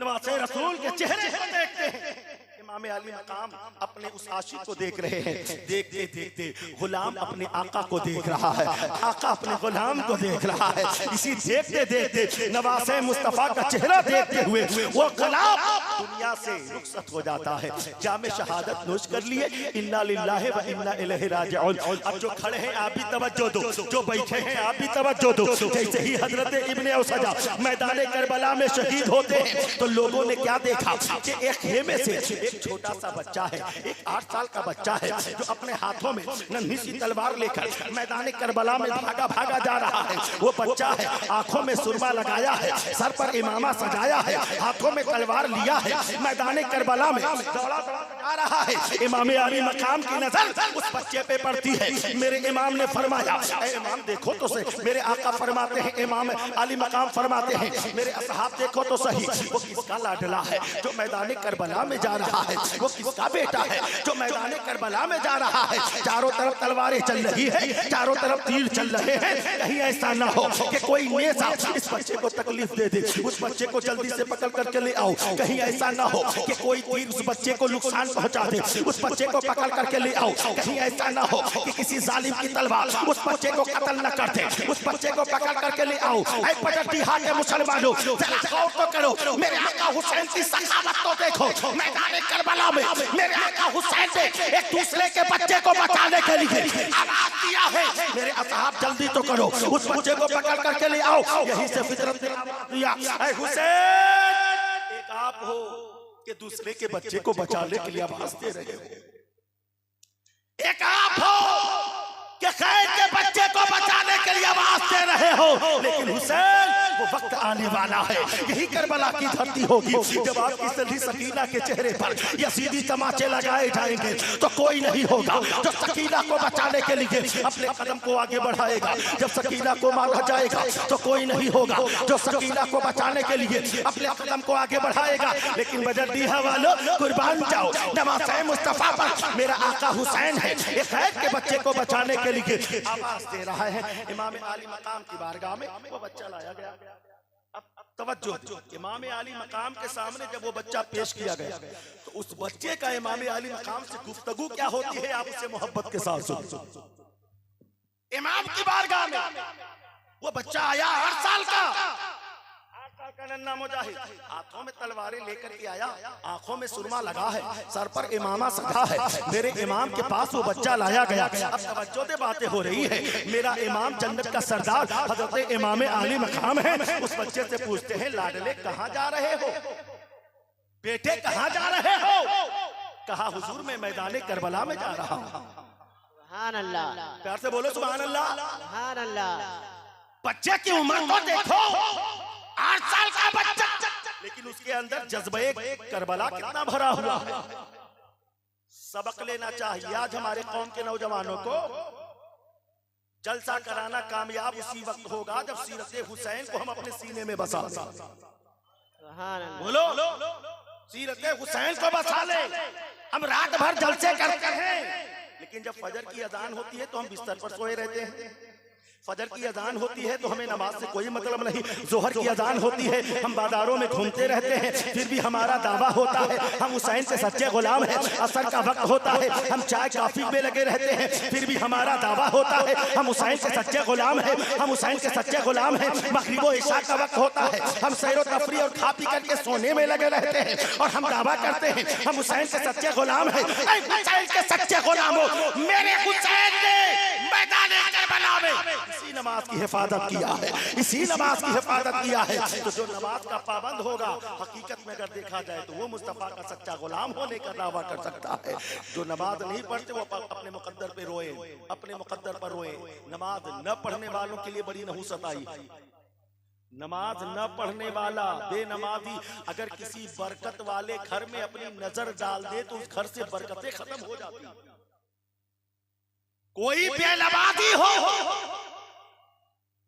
नवासे रसूल के चेहरे को देखते हैं। इमाम आली मकाम अपने उस आशिक को देख रहे हैं। देखते देखते गुलाम अपने आका को देख रहा है, आका अपने गुलाम को देख रहा है। इसी देखते देखते नवासे मुस्तफा का चेहरा देखते हुए वो गुलाम दुनिया से रुखसत हो जाता है। जामे शहादत नोश कर लिए, इन्ना लिल्लाहि व इन्ना इलैहि राजिऊन। अब जो खड़े हैं आप भी तवज्जो दो, जो बैठे हैं आप भी तवज्जो दो। जैसे ही हजरत इब्ने औसजा मैदान करबला में शहीद होते हैं, तो लोगों ने क्या देखा कि एक खेमे से एक छोटा सा बच्चा है, एक 8 साल का बच्चा है, जो अपने हाथों में नन्ही सी तलवार लेकर मैदान करबला में भागा भागा जा रहा है। वो बच्चा है, आंखों में सुरमा लगाया है, सर पर इमामा सजाया है, हाथों में तलवार लिया है, मैदान करबला में दौड़ा जा रहा है। इमाम आली मकाम की नजर उस बच्चे पे पड़ती है। मेरे इमाम ने फरमाया, ऐ इमाम देखो तो सही। मेरे आका फरमाते हैं, इमाम आली मकाम फरमाते हैं, मेरे असहाब देखो तो सही, वो किसका लाडला है जो मैदान करबला में जा रहा है, वो किसका बेटा है जो मैदान करबला में जा रहा है। चारों तरफ तलवारें चल रही है, चारों तरफ तीर चल रहे हैं। कहीं ऐसा ना हो कि कोई नेता इस बच्चे को तकलीफ दे दे, उस बच्चे को जल्दी से पकड़ करके ले आओ। कहीं ऐसा ना हो कि कोई तीर उस बच्चे को नुकसान पहुंचा दे, उस बच्चे को पकड़ करके ले आओ। कहीं ऐसा ना हो कि किसी जालिम की तलवार उस बच्चे को कत्ल न कर दे, उस बच्चे को पकड़ करके ले आओ। ऐ पटटी हाथ के मुसलमानों, जरा गौर तो करो, मेरे आका हुसैन की सखावत तो देखो। मैदान करबला में मेरे आका हुसैन ने एक दूसरे के बच्चे को बचाने के लिए आवाज दिया है, मेरे असहाब जल्दी तो करो, उस बच्चे को पकड़ करके ले आओ। यही से फितरत दिया, ऐ हुसैन एक आप हो कि दूसरे के बच्चे को बचाने के लिए आवाज दे रहे हो, एक आप हो कि खैर के बच्चे को बचाने के लिए आवाज दे रहे हो। लेकिन हुसैन वो वक्त आने वाला है, यही करबला की धरती होगी जब आपकी सली सकीना के चेहरे पर यजीदी तमाचे लगाए जाएंगे, तो कोई नहीं होगा जो सकीना को बचाने के लिए अपने कदम को आगे बढ़ाएगा। जब सकीना को मारा जाएगा तो कोई नहीं होगा जो सकीना को बचाने के लिए अपने कदम को आगे बढ़ाएगा। लेकिन बजरदीहा वालों, कुर्बान जाओ, नवासे मुस्तफा पर मेरा आका हुसैन है, एक खैर के बच्चे को बचाने के लिए आवाज दे रहा है। इमाम आली मकाम की बारगाह में वो बच्चा लाया गया। अब तवज्जो, इमाम आली मकाम के सामने जब वो बच्चा पेश किया गया, तो उस बच्चे का इमाम आली मकाम से गुफ्तगू क्या होती है, आप उसे मोहब्बत के साथ सुनो। इमाम की बारगाह में वो बच्चा आया, 8 साल का नन्ना मुजाहिद, हाथों में तलवारें लेकर के आया, आंखों में सुरमा लगा है, सर पर इमामा सजा है। मेरे इमाम के पास वो बच्चा लाया गया। अब तवज्जो से बातें हो रही है। मेरा इमाम जन्नत का सरदार हजरत इमाम आली मकाम है। उस बच्चे से पूछते हैं, लाडले कहाँ जा रहे हो, बेटे कहाँ जा रहे हो? कहा हुजूर मैं मैदान करबला में जा रहा हूँ। सुभान अल्लाह, प्यार से बोलो सुभान अल्लाह। सुभान अल्लाह। बच्चे की उम्र तो देखो, 8 साल का बच्चा, लेकिन उसके अंदर जज्बे करबला कितना भरा हुआ है। सबक लेना चाहिए आज हमारे कौम के नौजवानों को। जलसा कराना कामयाब उसी वक्त होगा जब सीरत हुसैन को हम अपने सीने में बसा लें। बोलो, सीरत हुसैन को बसा ले। हम रात भर जलसे करते हैं, लेकिन जब फजर की अजान होती है तो हम बिस्तर पर सोए रहते हैं। फजर की अजान होती है तो हमें नमाज से कोई मतलब नहीं, जोहर की अजान होती है हम बाजारों में घूमते रहते हैं, फिर भी हमारा दावा होता है हम हुसैन के सच्चे गुलाम हैं। असर का वक्त होता है हम चाय कॉफी में लगे रहते हैं, फिर भी हमारा दावा होता है हम हुसैन के सच्चे गुलाम हैं, हम हुसैन के सच्चे गुलाम हैं। मगरिब व इशा का वक्त होता है हम सैर तफरी और खा पी करके सोने में लगे रहते हैं और हम दावा करते हैं हम हुसैन के सच्चे गुलाम हैं। हुसैन के सच्चे गुलाम हो, मेरे हुसैन ने मैदान करबला में इसी नमाज की हिफाजत किया है, इसी नमाज की हिफाजत किया है। तो जो नमाज का पाबंद होगा हकीकत में अगर देखा जाए तो वो मुस्तफा का सच्चा गुलाम होने का दावा कर सकता है। जो नमाज नहीं पढ़ते वो अपने मुकद्दर पे रोए, अपने मुकद्दर पर रोए। नमाज न पढ़ने वालों के लिए बड़ी नहुसत आई। नमाज न पढ़ने वाला बेनमाजी अगर किसी बरकत वाले घर में अपनी नजर डाल दे तो उस घर से बरकतें खत्म हो जाती। कोई बेनमाजी हो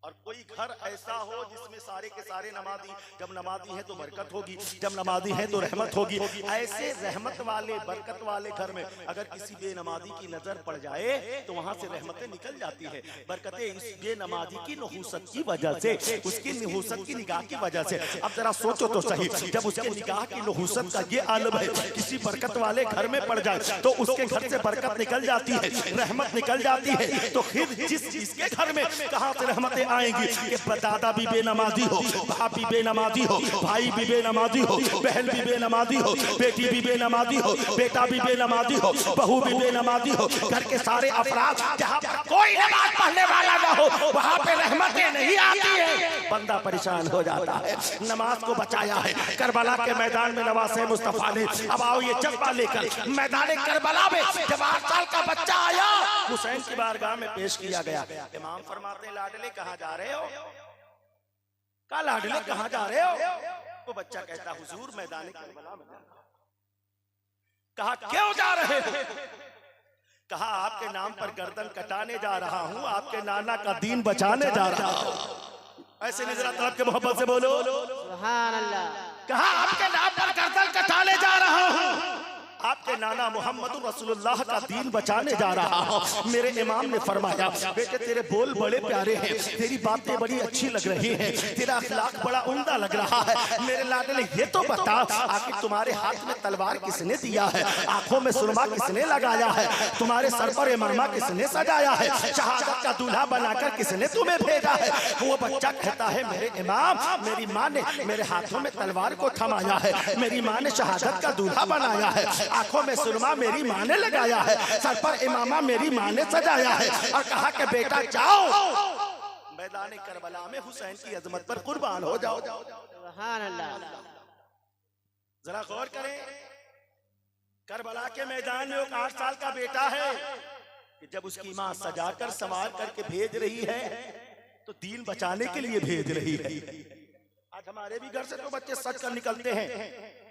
और कोई घर ऐसा हो जिसमें सारे के सारे नमाजी, जब नमाजी है तो बरकत होगी, जब नमाजी है तो रहमत होगी। ऐसे रहमत वाले बरकत वाले घर में अगर किसी बेनमाजी की नजर पड़ जाए तो वहां से रहमतें निकल जाती है, बरकतें इस बेनमाजी की नहुसत की वजह से, उसकी नहुसत की निगाह की वजह से। अब जरा सोचो तो सही, जब उसके निगाह की नहुसत का ये आलम है किसी बरकत वाले घर में पड़ जाए तो उसके घर से बरकत निकल जाती है, रहमत निकल जाती है। तो फिर जिसके घर में कहां से रहमतें आएंगी कि दादा भी बेनमाजी हो, बाप भी बेनमाजी हो, भाई भी बेनमाजी हो, बहन भी बेनमाजी हो, बेटी भी बेनमाजी हो, बेटा भी बेनमाजी हो, बहू भी बेनमाजी हो। घर के सारे अफराद जहां पर कोई नमाज पढ़ने वाला ना हो वहां पे रहमतें नहीं आती है, बंदा परेशान हो जाता है। नमाज को बचाया है करबला के मैदान में नवासे मुस्तफा ने। अब आओ ये जज्बा लेकर मैदान करबला में जब 8 साल का बच्चा आया हुसैन की बारगाह में पेश किया गया। इमाम फरमाते लाडले कहां जा रहे हो? का लाडले कहां जा रहे हो? वो बच्चा कहता हुजूर मैदान करबला में। कहा क्यों जा रहे हो? कहा आपके नाम पर गर्दन कटाने जा रहा हूं, आपके नाना का दीन बचाने जा रहा हूं। ऐसे नजर तलब के मोहब्बत से बोलो सुभान अल्लाह। कहा आपके नाम पर गर्दन कटाने जा रहा हूं, आपके नाना मोहम्मद रसूलुल्लाह का दीन बचाने जा रहा हूं। मेरे इमाम ने फरमाया बेटे तेरे बोल बड़े प्यारे हैं, तेरी बातें बड़ी अच्छी लग रही हैं, तेरा अखलाक बड़ा उम्दा लग रहा है। मेरे लाडले ये तो बता आखिर तुम्हारे हाथ में तलवार किसने दिया है, आंखों में सुरमा किसने लगाया है, तुम्हारे सर पर इमामा किसने सजाया है, शहादत का दूल्हा बनाकर किसने तुम्हें भेजा है? वो बच्चा कहता है मेरे इमाम मेरी माँ ने मेरे हाथों में तलवार को थमाया है, मेरी माँ ने शहादत का दूल्हा बनाया है, आंखों में सुरमा मेरी माँ ने लगाया है, सर पर इमामा मेरी माँ ने सजाया है और कहा कि बेटा जाओ मैदान करबला में हुसैन की अजमत पर कुर्बान हो जाओ। सुभान अल्लाह। जरा गौर करें करबला के मैदान में एक 8 साल का बेटा है कि जब उसकी माँ सजाकर संवार करके भेज रही है तो दीन बचाने के लिए भेज रही है। आज हमारे भी घर से तो बच्चे सच कर निकलते हैं,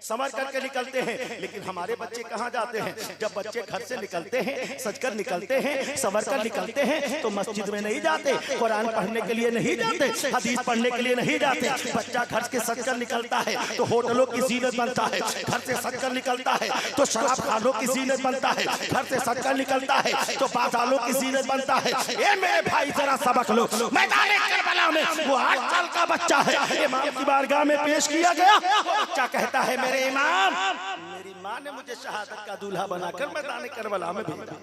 संवर करके निकलते हैं, लेकिन हमारे बच्चे कहाँ जाते हैं? जब बच्चे घर से निकलते हैं सच कर निकलते हैं, संवर कर निकलते हैं तो मस्जिद में नहीं जाते, कुरान पढ़ने के लिए नहीं जाते, हदीस पढ़ने के लिए नहीं जाते। बच्चा घर से सच कर निकलता है तो होटलों की जीनत बनता है, घर से सच कर निकलता है तो शराब खानों की जीनत बनता है, घर से सच कर निकलता है तो बाजारों की जीनत बनता है। ए मेरे भाई जरा सबक लो, मैदान करबला में वो 8 साल का बच्चा है, इमाम की बारगाह में पेश किया गया। बच्चा कहता है मेरे इमाम मेरी माँ ने मुझे शहादत का दूल्हा बनाकर मैदान करबला में भेजा।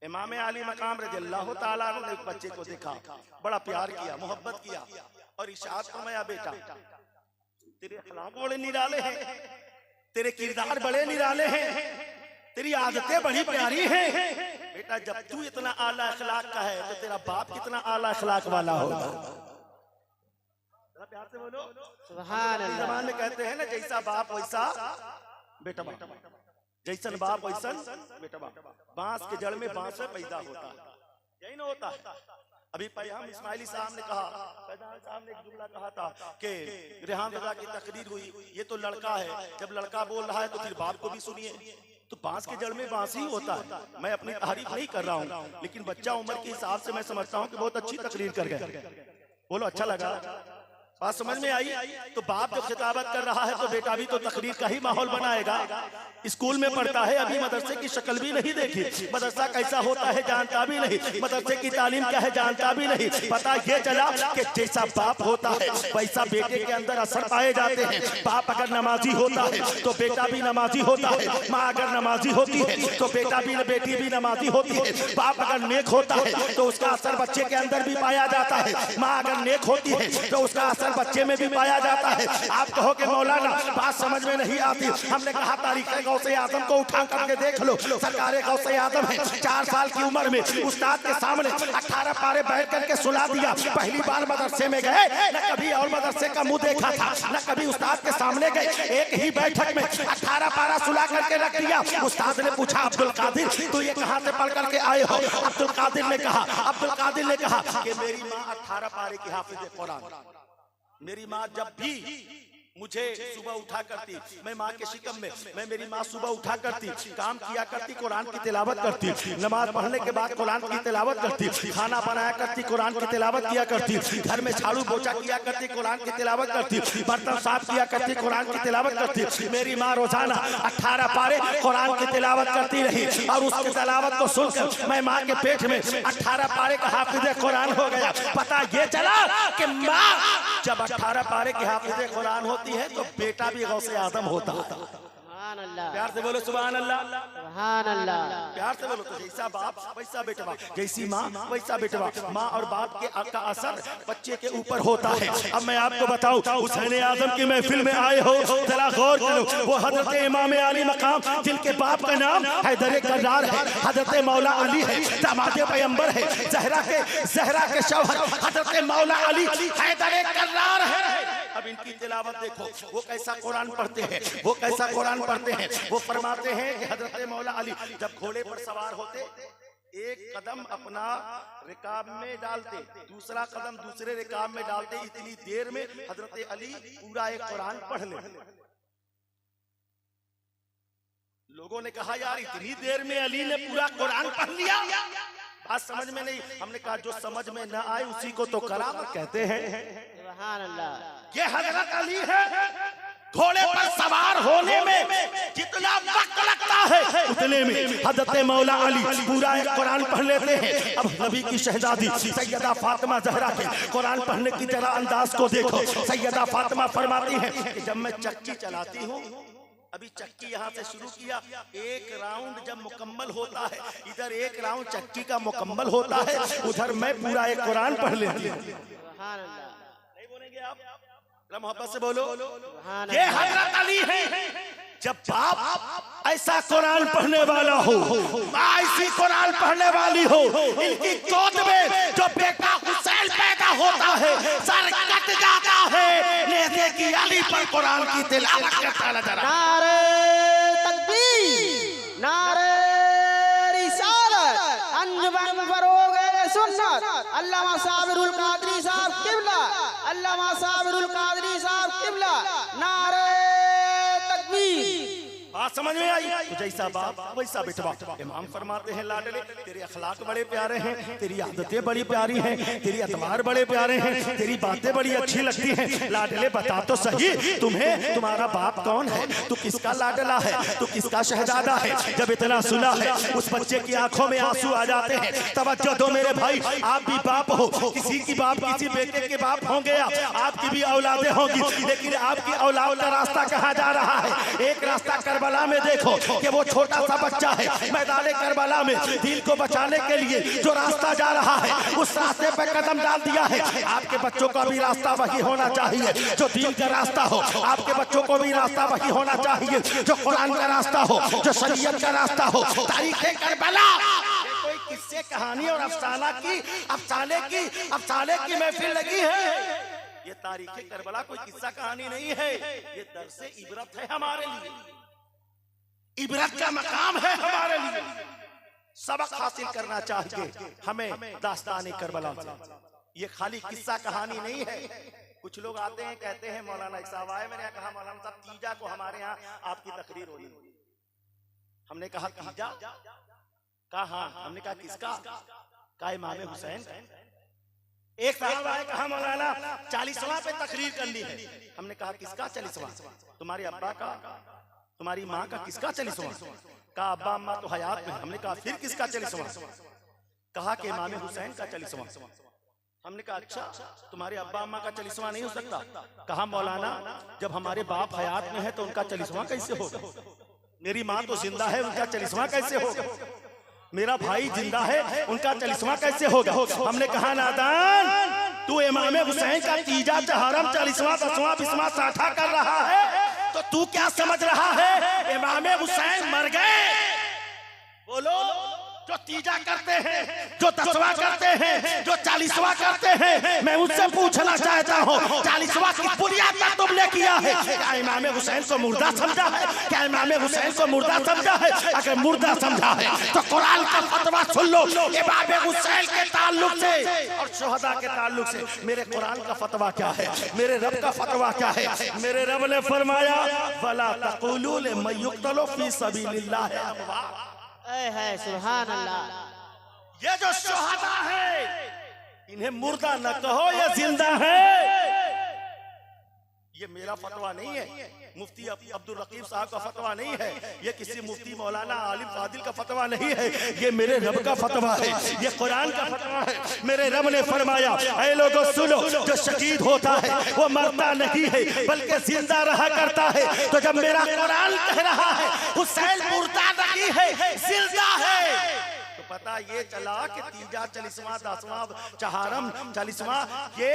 इमाम आली मकाम रज़ियल्लाहु ताला अन्हु ने एक बच्चे को देखा, बड़ा प्यार किया, मोहब्बत किया और इरशाद फरमाया बेटा तेरे अखलाक बड़े निराले हैं, तेरे किरदार बड़े निराले हैं, तेरी आदतें बड़ी प्यारी हैं। बेटा जब तू इतना आला अखलाक का है तो तेरा बाप कितना आला अखलाक वाला होगा। प्यार से बोलो सुभान अल्लाह। ज़बान में कहते हैं ना जैसा बाप वैसा बेटा बाप, जैसन बाप वैसन बेटा बाप। बांस के जड़ में बांस पैदा होता है, यही ना होता है। अभी पैगाम इस्माइली साहब ने कहा, पैगाम साहब ने एक जुमला कहा था कि रेहान रजा की तकरीर हुई, ये तो लड़का है, जब लड़का बोल रहा है तो फिर बाप को भी सुनिए। तो बांस के जड़ में बांस ही होता है। मैं अपनी तारीफ नहीं कर रहा हूँ, लेकिन बच्चा उम्र के हिसाब से मैं समझता हूँ कि बहुत अच्छी तकरीर कर गए। बोलो अच्छा लगा? बात समझ में आई? तो बाप जो खिताबत कर रहा है तो बेटा भी तो तकरीर का ही माहौल बनाएगा। स्कूल में पढ़ता है, अभी मदरसे की शक्ल भी नहीं देखी, मदरसा कैसा होता है जानता भी नहीं, मदरसे की तालीम क्या है जानता भी नहीं। पता ये चला कि जैसा बाप होता है वैसा बेटे के अंदर असर पाए जाते हैं। बाप अगर नमाजी होता है तो बेटा भी नमाजी होता है, माँ अगर नमाजी होती है तो बेटा भी बेटी भी नमाजी होती है। बाप अगर नेक होता है तो उसका असर बच्चे के अंदर भी पाया जाता है, माँ अगर नेक होती है तो उसका असर बच्चे में भी पाया जाता है। आप कहो कि मौलाना बात समझ में नहीं आती, हमने कहा तारीख गौसे आजम को उठा करके देख लो। सरकार गौसे आजम है, 4 साल की उम्र में उस्ताद के सामने 18 पारे बैठ करके सुला दिया। पहली बार मदरसे में गए, न कभी और मदरसे का मुंह देखा था, न कभी उस्ताद के सामने गए, एक ही बैठक में 18 पारा सुला करके रख दिया। उस्ताद ने पूछा अब्दुल कादिर तू ये कहाँ से पढ़ करके आए हो? अब्दुल कादिर ने कहा कि मेरी माँ 18 पारे की हाफिज़ कुरान। मेरी माँ जब भी मुझे सुबह उठा करती, मैं माँ के शिकम में, मेरी माँ सुबह उठा करती, काम किया करती, कुरान की तिलावत करती, नमाज पढ़ने के बाद कुरान की तिलावत करती, खाना बनाया करती, कुरान की तिलावत किया करती, घर में झाड़ू पोछा किया करती, कुरान की तिलावत करती, बर्तन साफ किया करती, कुरान की तिलावत करती। मेरी माँ रोजाना 18 पारे कुरान की तिलावत करती रही और उसकी तिलावत को सुनकर मैं माँ के पेट में 18 पारे का हाफिज़ कुरान हो गया। पता ये चला कि माँ जब 18 पारे की हाफिज़ कुरान होती है तो बेटा भी गौसे आजम होता है। प्यार से बोलो सुभान अल्लाह, सुभान अल्लाह। प्यार से बोलो। तो जैसा बाप वैसा बेटवा, जैसी माँ वैसा बेटवा। माँ और बाप के का असर बच्चे के ऊपर होता है। अब मैं आपको बताऊं, हुसैन आजम की महफिल में आए हो, जरा गौर करो। वो हजरत इमाम अली मकाम जिनके बाप का नाम हैदर कर्रार है, हजरत मौला अली है, दामाद पैगंबर है, ज़हरा के शौहर हजरत मौला अली हैदर कर्रार है। अब इनकी तिलावत देखो, वो कैसा कुरान पढ़ते हैं, वो कैसा कुरान पढ़ते हैं। वो फरमाते हैं कि हजरत मौला अली जब घोड़े पर सवार होते, एक कदम अपना रिकाब में डालते, दूसरा कदम दूसरे रिकाब में डालते, इतनी देर में हजरत अली पूरा एक कुरान पढ़ ले। लोगों ने कहा यार इतनी देर में अली ने पूरा कुरान पढ़ लिया, बात समझ में नहीं। हमने कहा जो समझ में न आए उसी को तो करामत कहते हैं। सुभान अल्लाह। ये हजरत अली है, घोड़े पर सवार होने में जितना वक्त लगता है उतने में हजरत मौला अली पूरा एक कुरान पढ़ लेते हैं। अब नबी की शहजादी सैयदा फातिमा ज़हरा के कुरान पढ़ने की जरा अंदाज को देखो। सैयदा फातिमा फरमाती हैं कि जब मैं चक्की चलाती हूँ, अभी चक्की यहाँ से शुरू किया, एक राउंड जब मुकम्मल होता है, इधर एक राउंड चक्की का मुकम्मल होता है, उधर मैं पूरा एक कुरान पढ़ लेती हूँ। नहीं बोलेंगे आप? मोहब्बत से बोलो। ये हजरत अली है। जब बाप ऐसा कुरान पढ़ने वाला हो, माँ ऐसी कुरान पढ़ने वाली हो, इनकी गोद में जो बेटा हुसैन पैदा होता है सर कट जाता है। नेज़े की अली पर कुरान की तिलावत करता नजर आता है। नारे तकबीर, नारे रिसालत, अंजुमन फरोग़ सुन्नत, अल्लामा साबिरुल कादरी साहब किबला, अल्लामा साबिरुल कादरी साहब किबला, नारे तकबीर। बात समझ में आई? तो जैसा बाप वैसा बेटवा। इमाम फरमाते हैं लाडले तेरे अखलाक बड़े प्यारे हैं, तेरी आदतें बड़ी प्यारी हैं, तेरी अतवार बड़े प्यारे हैं, तेरी बातें बड़ी अच्छी लगती हैं। लाडले बता तो सही, तुम्हें तुम्हारा बाप कौन है? तू किसका लाडला है? तू किसका शहजादा है? जब इतना सुना है उस बच्चे की आंखों में आंसू आ जाते हैं। तवज्जो दो मेरे भाई, आप भी बाप हो, किसी की बाप किसी बेटे के बाप होंगे, आपकी भी औलादें होंगी, लेकिन आपकी औलाद का रास्ता कहाँ जा रहा है? एक रास्ता करबला में देखो कि वो छोटा सा बच्चा है, मैदान करबला में दीन को बचाने के लिए जो रास्ता जा रहा है उस रास्ते पर कदम डाल दिया है। आपके बच्चों का भी रास्ता वही होना चाहिए जो दीन का रास्ता हो। आपके बच्चों को भी रास्ता वही होना चाहिए जो कुरान का रास्ता हो, जो शरीयत का रास्ता हो। तारीख़ करबला कोई किस्से कहानी और अफसाने की महफिल लगी है। ये तारीख़ करबला कोई किस्सा कहानी नहीं है, ये दर्से इबरत है हमारे लिए, इबरत का मकाम है हमारे लिए। सबक हासिल करना चाहिए हमें दास्तान करबला से। ये खाली किस्सा कहानी नहीं है। कुछ लोग आते हैं कहते हैं मौलाना साहब आए, मैंने कहा मौलाना साहब तीजा को हमारे यहाँ आपकी तकरीर होनी। हमने कहा तीजा? कहा हाँ। हमने कहा किसका? कहा इमाम हुसैन। एक साहब आए, कहा मौलाना 40वां पे तकरीर करनी है। हमने कहा किसका 40वां? तुम्हारे अब्बा का, तुम्हारी माँ का, किसका 40वां? कहा अब्बा अम्मा तो हयात में। हमने कहा फिर किसका 40वां? कहा कि इमाम हुसैन का 40वां। हमने कहा अच्छा, तुम्हारे अब्बा अम्मा का 40वां नहीं हो सकता? कहा मौलाना जब हमारे बाप हयात में है तो उनका 40वां कैसे होगा? मेरी माँ तो जिंदा है, उनका 40वां कैसे होगा? मेरा भाई जिंदा है, उनका 40वां कैसे होगा? हमने कहा नादान, तू इमाम हुसैन का तीजा चहारम 40वां 10वां 20वां 60 कर रहा है, तो तू क्या समझ रहा है? इमाम हुसैन मर गए। बोलो, जो तीजा करते हैं, जो 10वां करते हैं, जो 40वां करते हैं, मैं उनसे पूछना चाहता हूँ 40वां किस बुनियाद पर तुमने किया है? क्या इमाम हुसैन को मुर्दा समझा है? क्या इमाम हुसैन को मुर्दा समझा है? अगर मुर्दा समझा है तो कुरान का फतवा सुन लो इमाम हुसैन के ताल्लुक से और शुहदा के ताल्लुक से। मेरे कुरान का फतवा क्या है? मेरे रब का फतवा क्या है? मेरे रब ने फरमाया वला तक़ूलू लिमन युक़्तलू फी सबीलिल्लाह। है सुभान अल्लाह। ये जो शुहदा है इन्हें मुर्दा न कहो, ये जिंदा है। ये मेरा फतवा नहीं है, मुफ्ती अब्दुल रकीब साहब का फतवा नहीं है, ये किसी मुफ्ती मौलाना आलिम फादिल का फतवा नहीं है, ये मेरे रब का फतवा है, ये कुरान का फतवा है। मेरे रब ने फरमाया ऐ लोगों सुनो, जो शहीद होता है वो मरता नहीं है बल्कि जिंदा रहा करता है। तो जब मेरा कुरान कह रहा है हुसैन मुर्दा नहीं है, जिंदा है, तो पता ये चला कि तीजा 40वां 10वां चहारम 40वां ये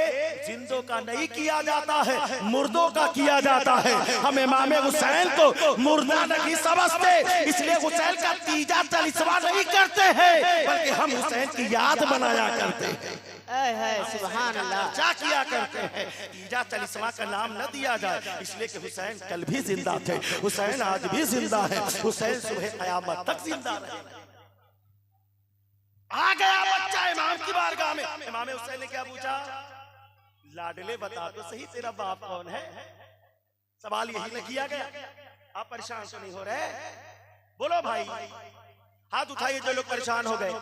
जिंदों का नहीं किया जाता है, मुर्दों का किया जाता है। हम इमाम हुसैन को मुर्दा नहीं समझते, इसलिए हुसैन का तीजा 40वां नहीं करते हैं, बल्कि हम हुसैन की याद मनाया करते हैं। है सुभान अल्लाह। क्या किया करते हैं? तीजा 40वां का नाम न दिया जाए, इसलिए कि हुसैन कल भी जिंदा थे, हुसैन आज भी जिंदा है, हुसैन सुबह क़यामत तक जिंदा रहेगा। आ गया बच्चा इमाम की बारगाह में। इमाम हुसैन ने क्या पूछा? लाडले बता तो सही तेरा बाप कौन है? सवाल यही न किया गया? आप परेशान तो नहीं हो रहे? बोलो भाई, हाथ उठाइए जो लोग परेशान हो गए।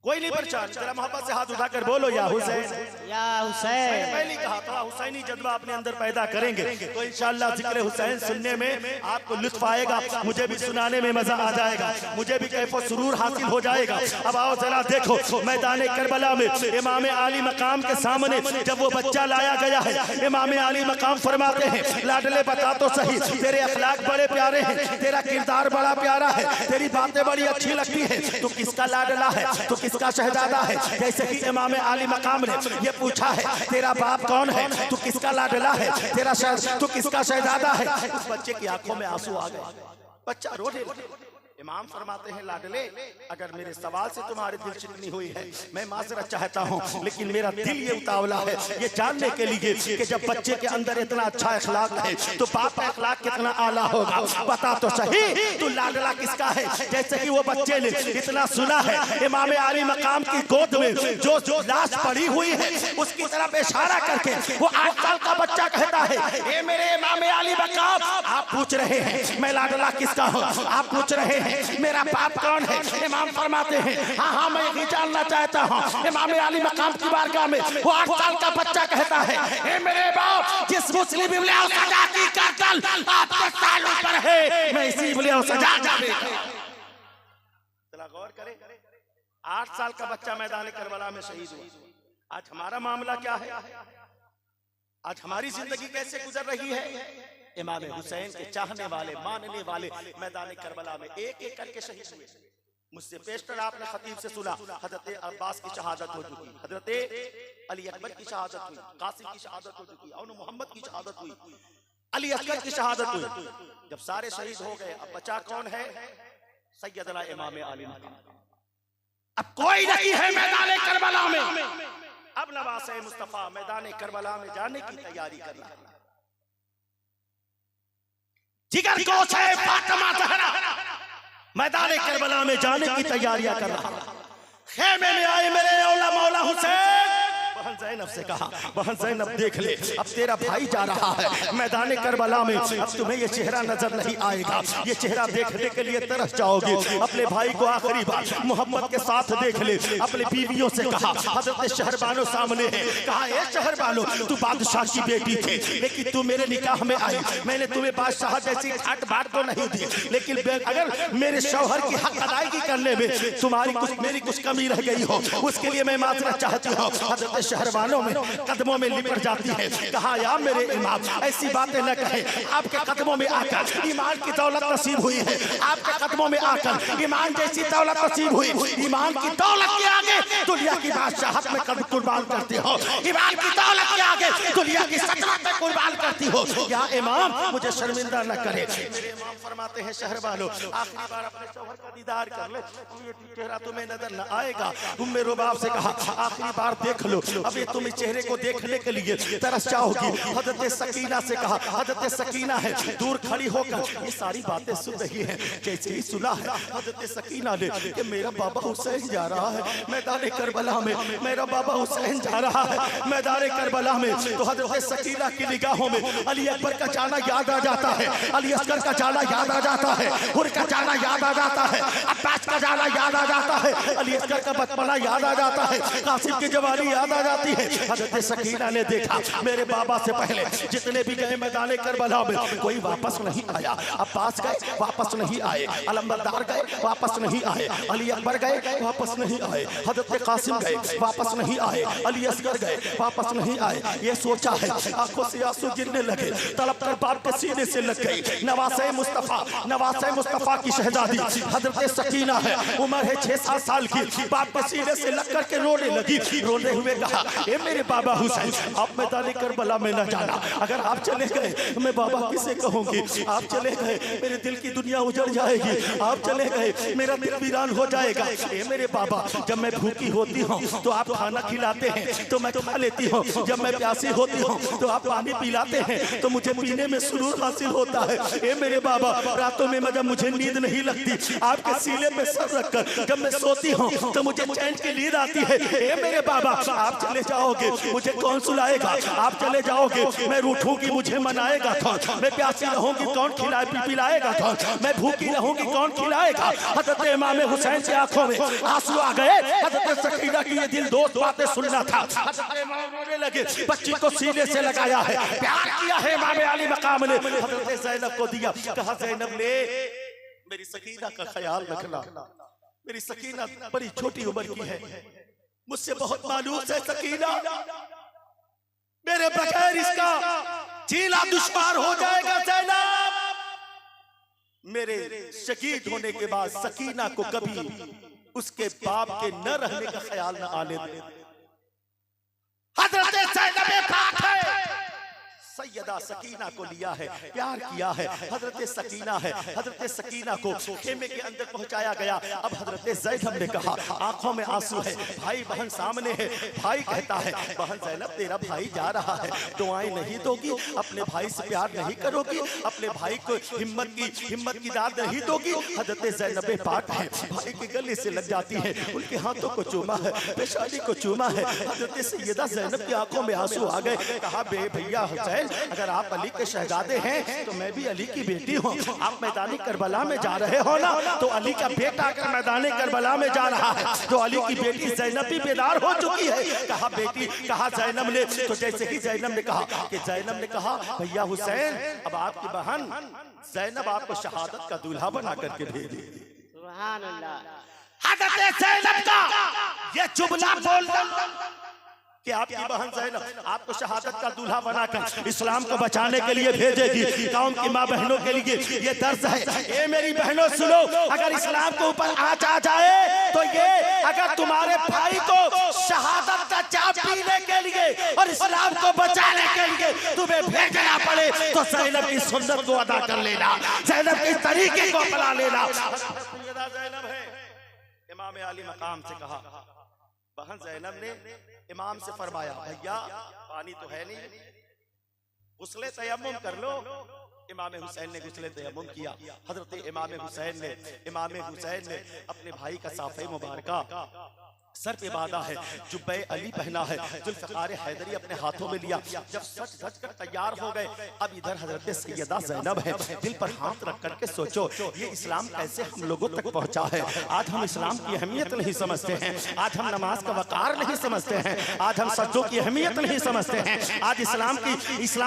कोई नहीं परेशान, जरा मोहब्बत से हाथ उठाकर बोलो या हुसैन, या हुसैन। पहले कहा था हुसैनी जज्बा अपने अंदर पैदा करेंगे तो इंशाअल्लाह जिक्र हुसैन सुनने में आपको लुत्फ आएगा, मुझे भी सुनाने में मजा आ जाएगा, मुझे भी कैफो सुरूर हासिल हो जाएगा। अब आओ जरा देखो मैदान करबला में इमाम आली मकाम के सामने जब वो बच्चा लाया गया है, इमाम आली मकाम फरमाते हैं लाडले बता तो सही, तेरे अखलाक बड़े प्यारे हैं, तेरा किरदार बड़ा प्यारा है, तेरी बातें बड़ी अच्छी लगती है, तू किसका लाडला है, तू किसका शहजादा है? जैसे कि इमाम आली मकाम ने ये पूछा है तेरा बाप कौन है, तू किसका लाडला है, तू किसका शहजादा है? उस बच्चे की आंखों में आंसू आ गए, बच्चा रोने लगा। इमाम फरमाते हैं लाडले अगर मेरे सवाल से तुम्हारी दिल चिकनी हुई है मैं माजरत चाहता हूँ, लेकिन मेरा दिल ये उतावला है ये जानने के लिए कि जब बच्चे के अंदर इतना अच्छा अखलाक है तो बाप का अखलाक कितना आला होगा। बता तो सही तू लाडला किसका है? जैसे कि वो बच्चे ने इतना सुना है इमाम आली मकाम की गोद में जो लाश पड़ी हुई है उसकी तरफ इशारा करके वो 8 साल का बच्चा कहता है ये मेरे इमाम आली मकाम, आप पूछ रहे हैं मैं लाडला किसका हूँ, आप पूछ रहे हैं मेरा बाप कौन है? इमाम फरमाते हैं हाँ मैं यही जानना चाहता हूँ। इमाम आली मकाम की बारगाह में वो 8 साल का बच्चा कहता है हे मेरे बाप, जिस मुस्लिम इब्ने सजा की कत्ल आपके ताल्लुक पर है मैं इसी इब्ने सजा जावेगा। जरा गौर करें, 8 साल का बच्चा मैदान करबला में शहीद हुआ। आज हमारा मामला क्या है? आज हमारी जिंदगी कैसे गुजर रही है? इमाम हुसैन के चाहने वाले मानने वाले मैदान करबला में एक एक करके शहीद हुए। मुझसे पेशतर आपने खतीब से सुना हजरत अब्बास की शहादत हो चुकी, हजरत अली अकबर की शहादत हुई, कासिम की शहादत हो चुकी, और मोहम्मद की शहादत हुई, अली असगर की शहादत हुई। जब सारे शहीद हो गए अब बचा कौन है? सैयदना इमाम आली मकाम। अब कोई नहीं है मैदान करबला में। अब नवासे मुस्तफा मैदान करबला में जाने की तैयारी कर रहा है। जिगर कोश है फातिमा ज़हरा मैदान करबला में जाने की तैयारियां कर रहा है। खेमे में आए मेरे औला मौला हुसैन, बहन ज़ैनब से कहा, बहन ज़ैनब देख ले, अब तेरा भाई जा रहा है मैदान करबला में, अब तुम्हें ये चेहरा नजर नहीं आएगा, ये चेहरा देखने के लिए तरस जाओगे। अपने भाई को आखिरी बार मोहब्बत के साथ देख ले। अपने बीवियों से कहा, हजरत शहरबानो सामने है, कहा ए शहरबानो तू बादशाह की बेटी थी, लेकिन तू मेरे निकाह में आई, मैंने तुम्हें बादशाह जैसी ठाट बाट तो नहीं दी, लेकिन अगर मेरे शौहर की हक अदायगी करने में तुम्हारी मेरी कुछ कमी रह गई हो, उसके लिए मैं माजरत चाहती हूँ। हजरत शहरबानो में कदमों में लिपट जाती है, कहा या मेरे इमाम ऐसी बातें न कहे, आपके कदमों में आकर ईमान की दौलत नसीब हुई है, आपके कदमों में आकर ईमान जैसी दौलत नसीब हुई, ईमान की दौलत के आगे दुनिया की बादशाहत में कद कुर्बान करती हो, ईमान की दौलत के आगे दुनिया की सल्तनत में कुर्बान करती हो, या इमाम मुझे शर्मिंदा न करे। मेरे इमाम फरमाते हैं शहरबानो आखिरी बार अपने शौहर का दीदार कर ले, ये चेहरा तुम्हें नजर न आएगा। उम्मे रुबाब से कहा आखिरी बार देख लो, अब ये तुम इस चेहरे को देखने के लिए तरस जाओगी। हजरत सकीना से कहा, हजरत सकीना है दूर खड़ी होकर ये सारी बातें सुन रही है, जैसे ही सुना है हजरत सकीना ने कि मेरा बाबा हुसैन जा रहा है मैदान करबला में, मेरा बाबा हुसैन जा रहा है मैदान करबला में, तो हजरत सकीना की निगाहों में अली अकबर का जाना याद आ जाता है, अली असगर का जाना याद आ जाता है, हुर का जाना याद आ जाता है, अब्बास का जाना याद आ जाता है, अली असगर का बचपना याद आ जाता है, कासिम की जवानी याद आ जाती है। हजरत सकीना ने देखा मेरे बाबा से पहले जितने भी गए मैदान करबला में कोई वापस नहीं आया, अब्बास गए वापस नहीं आए, अलमबरदार गए वापस नहीं आए, अली अकबर गए वापस नहीं आए, हजरत कासिम गए वापस नहीं आए, अली असगर गए वापस नहीं आए। ये सोचा है, आंखों से आंसू गिरने लगे, तड़प कर बाप के सीने से लग गई। नवासे मुस्तफा की शहजादी हजरत सकीना है, उम्र है 6-7 साल की, बाप के सीने से लग कर के रोने लगी, रोने हुए कहा ए मेरे बाबा हुसैन आप मैदान करबला में न जाना, अगर आप चले गए मैं बाबा किसे कहूंगी, आप चले गए मेरे दिल की दुनिया उजड़ जाएगी, आप चले गए मेरा दिल वीरान हो जाएगा। ए मेरे बाबा जब मैं भूखी होती हूँ तो आप खाना खिलाते हैं तो मैं खा लेती हूँ, जब मैं प्यासी होती हूँ तो आप पानी पिलाते हैं तो मुझे पीने में सुरूर हासिल होता है। ए मेरे बाबा रातों में जब मुझे नींद नहीं लगती आपके सीने में सर रखकर जब मैं सोती हूँ तो मुझे चैन की नींद आती है। ए मेरे बाबा आप चले जाओगे मुझे कौन सुलाएगा, आप चले जाओगे मैं रूठूंगी मुझे मनाएगा कौन, मैं प्यासी रहूंगी कौन पिलाएगा कौन, मैं भूखी रहूंगी कौन खिलाएगा। हजरत इमाम हुसैन की आंखों में आंसू आ गए। हजरत सकीना की ये दिल दोस्त बातें सुनना था। हजरत इमाम रोने लगे, बच्ची को सीने से लगाया है, प्यार किया है इमाम अली मकाम ने, हजरत ज़ैनब को दिया, कहा ज़ैनब ले मेरी सकीना का ख्याल रखना, मेरी सकीना बड़ी छोटी उम्र की है, मुझसे बहुत मायूस है सकीना, मेरे बगैर इसका जीना दुश्वार हो जाएगा ज़ैनब। मेरे शहीद होने के बाद सकीना को कभी उसके बाप के न रहने का ख्याल न आने दे। हजरत ज़ैनब पाक है, सैयदा सकीना को लिया है, प्यार किया है, हजरत सकीना है, हजरत सकीना को खेमे के अंदर पहुंचाया गया। अब हजरत ज़ैनब ने कहा आंखों में आंसू है, भाई बहन सामने है, भाई कहता है बहन ज़ैनब तेरा भाई जा रहा है, दुआएं नहीं दोगी, अपने भाई से प्यार नहीं करोगी, अपने भाई को हिम्मत की दाद नहीं दोगी। हजरत ज़ैनब पाक है, भाई के गले से लग जाती है, उनके हाथों को चूमा है, पेशानी को चूमा है। हजरत सैयदा ज़ैनब की आंखों में आंसू आ गए। कहा बे भैया हुसैन अगर आप अली के शहजादे हैं तो मैं भी अली की बेटी हूँ, आप मैदानी करबला में जा रहे हो ना, तो अली का बेटा अगर मैदानी करबला में जा रहा है तो अली की बेटी ज़ैनब भी बेदार हो चुकी है। कहा बेटी, कहा ज़ैनब ने, तो जैसे ही ज़ैनब ने कहा कि ज़ैनब ने कहा भैया हुसैन अब आपकी बहन ज़ैनब आपको शहादत का दूल्हा बना करके भेजी। सुभान अल्लाह। हज़रत ज़ैनब का ये जुमला बोलना कि आपकी बहन ज़ैनब आपको शहादत का दूल्हा बनाकर इस्लाम को बचाने के लिए भेजेगी, कौम की माँ बहनों के लिए ये दर्द है। ये मेरी बहनों सुनो, अगर इस्लाम के ऊपर आँच आ जाए तो ये अगर तुम्हारे भाई को शहादत का चाय पीने के लिए और इस्लाम को बचाने के लिए तुम्हें भेजना पड़े तो ज़ैनब की सुन्नत को अदा कर लेना, ज़ैनब के तरीके को अपना लेना। ज़ैनब है, इमाम अली मकाम से कहा, बहन ज़ैनब ने इमाम से फरमाया भैया पानी तो है नहीं, गुस्ले तयम्मुम कर लो। इमाम हुसैन ने गुस्ले तयम्मुम किया। हजरत इमाम हुसैन ने अपने भाई का साफे मुबारका सर पे बांधा है, जुब्बे अली पहना है, जुल्फ़िकार हैदरी अपने हाथों में लिया। जब सच धज कर तैयार हो गए, अब इधर हजरत सैयदा ज़ैनब है। दिल पर हाथ रख करके सोचो ये इस्लाम कैसे हम लोगों तक पहुंचा है। आज हम इस्लाम की अहमियत नहीं समझते हैं, आज हम नमाज का वकार नहीं समझते हैं, आज हम सज्जों की अहमियत नहीं समझते हैं। आज इस्लाम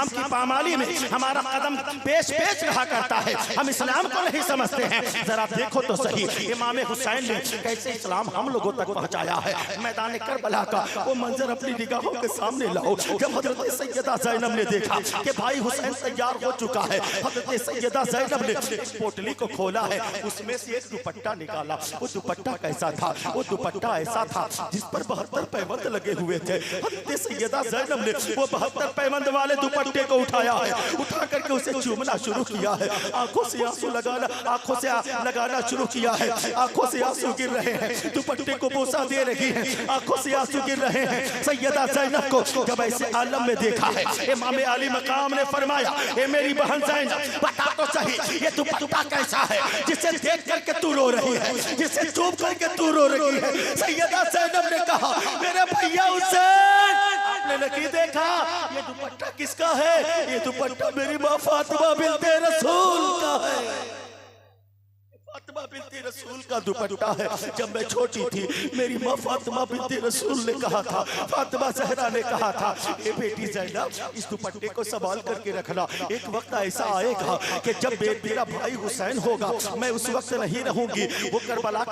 की पामाली में हमारा कदम पेश पेश रहा करता है, हम इस्लाम को नहीं समझते हैं। जरा देखो तो सही इमाम हुसैन ने कैसे इस्लाम हम लोगों तक पहुंचाया है। मैदान करबला का वो मंजर अपनी निगाहों के सामने लाओ। जब हजरत सैयदा ज़ैनब ने देखा कि भाई हुसैन तैयार हो चुका है, हजरत सैयदा ज़ैनब ने एक पोटली को खोला है, उसमें से एक दुपट्टा निकाला। वो दुपट्टा कैसा था? वो दुपट्टा ऐसा था जिस पर 72 पैबंद लगे हुए थे। हजरत सैयदा ज़ैनब ने वो 72 पैबंद वाले दुपट्टे को उठाया है, उठा करके उसे चूमना शुरू किया है। आंखों से आंसू लगाना शुरू किया है, आंखों से आंसू गिर रहे हैं, दुपट्टे को बोसा दे रही है, आंखों से आंसू गिर रहे हैं। सैयदा ज़ैनब को जब ऐसे आलम में देखा है, इमाम आली मकाम ने फरमाया, ए मेरी बहन ज़ैनब बता तो सही ये दुपट्टा कैसा है जिसे देख करके तू रो रही है, जिसे चुप करके तू रो रही है। सैयदा ज़ैनब ने कहा, मेरे भैया हुसैन आपने नहीं देखा ये दुपट्टा किसका है? ये दुपट्टा मेरी माँ फातिमा बिन्ते रसूल का है, फातिमा बिन्ते रसूल का दुपट्टा है। जब मैं छोटी थी मेरी माँ फातिमा बिन्ते रसूल ने कहा था, फातिमा ज़हरा ने कहा था, ए बेटी ज़ैनब इस दुपट्टे को संभाल करके रखना, एक वक्त ऐसा आएगा कि जब मेरा भाई हुसैन होगा मैं उस वक्त नहीं रहूंगी। वो करबला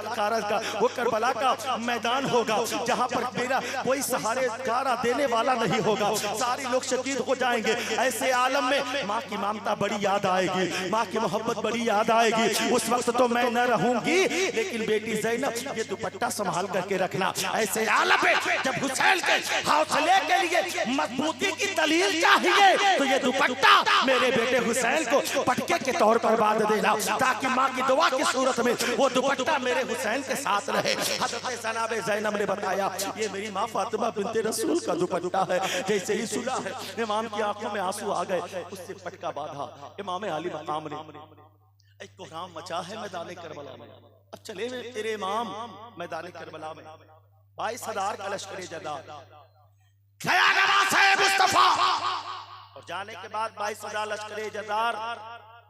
का मैदान होगा जहाँ पर मेरा कोई सहारा देने वाला नहीं होगा, सारे लोग शहीद हो जाएंगे। ऐसे आलम में माँ की ममता बड़ी याद आएगी, माँ की मोहब्बत बड़ी याद आएगी। उस वक्त तो मैं न रहूंगी, लेकिन बेटी ज़ैनब ये दुपट्टा संभाल करके रखना। ऐसे आलम में जब हुसैन के हौसले के लिए मजबूती की दलील चाहिए तो ये दुपट्टा मेरे बेटे हुसैन को पटके के तौर पर बांध देना, ताकि माँ की दुआ की सूरत में वो दुपट्टा मेरे हुसैन के साथ रहे। हज़रत जनाब ज़ैनब ने बताया, ये मेरी माँ फातिमा बिन्ते रसूल का दुपट्टा है। जैसे ही सुना है इमाम की आंखों में आंसू आ गए, उससे पटका बांधा। इमाम आली मकाम ने एक कोहराम मचा है मैदान करबला में। अब चले तेरे इमाम मैदान करबला में 22,000 का लश्कर जदा मुस्तफा, और जाने के बाद 22,000 लश्कर जदार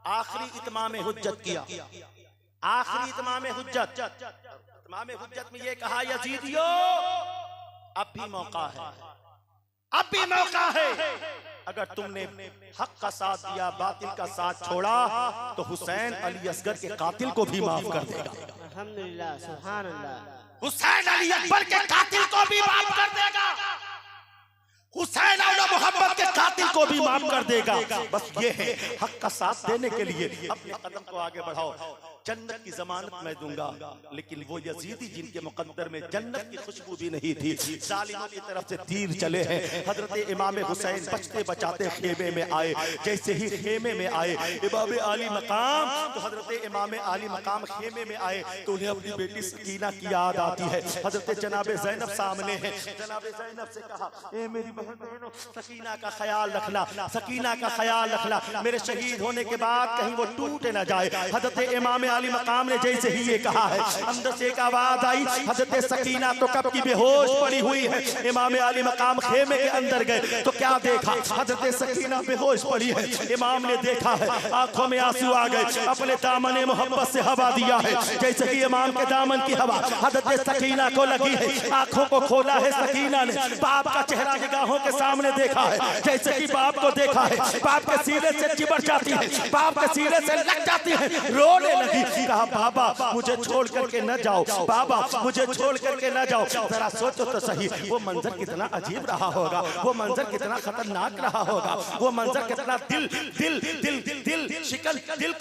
आखिरी इत्माम हुज्जत किया। आखिरी इत्माम हुज्जत में ये कहा, यजीदियो अब भी मौका है, अब भी मौका है। अगर तुमने हक का साथ दिया, बातिल का साथ छोड़ा तो हुसैन अली असगर के कातिल को भी माफ कर देगा। अल्हम्दुलिल्लाह, सुभान अल्लाह। हुसैन अली अकबर के कातिल को भी माफ कर देगा, हुसैन औला मोहम्मद के कातिल को भी माफ कर देगा। बस ये है, हक का साथ देने के लिए अपने कदम को आगे बढ़ाओ। जन्नत की जमानत मैं दूंगा, लेकिन वो यजीदी जिनके मुकद्दर में जन्नत की खुशबू भी नहीं थी, जालिमों की तरफ से तीर चले हैं। हजरत इमाम हुसैन बचते बचाते खेमे में आए। जैसे ही खेमे में आए इमाम आली मकाम, तो हजरत इमाम आली मकाम खेमे में आए तो उन्हें अपनी बेटी सकीना की याद आती है। हजरत जनाब ज़ैनब सामने है। जनाब ज़ैनब से कहा, ए मेरी बहन बहनों, सकीना का ख्याल रखना, सकीना का ख्याल रखना, मेरे शहीद होने के बाद कहीं वो टूटे ना जाए। हजरत इमाम आली मकाम ने जैसे ही ये कहा है, अंदर से एक आवाज आई, हजरत सकीना तो कब की बेहोश पड़ी हुई है। इमाम आली मकाम खेमे के अंदर गए तो क्या देखा, हजरत सकीना बेहोश पड़ी है। इमाम ने देखा है, आंखों में आंसू आ गए, अपने दामन मोहब्बत से हवा दिया है। जैसे ही इमाम के दामन की हवा हजरत सकीना को लगी है, आंखों को खोला है सकीना ने, बाप का चेहरा निगाहों के सामने देखा है। जैसे कि बाप को देखा है, बाप के सीने से चिमट जाती है, बाप के सीने से लग जाती है, रोने लगी। कहा, बाबा मुझे छोड़ करके न जाओ, बाबा मुझे छोड़ करके न जाओ। जरा सोचो तो सही, वो मंजर कितना अजीब रहा होगा, वो मंजर कितना खतरनाक रहा होगा, वो मंजर कितना दिल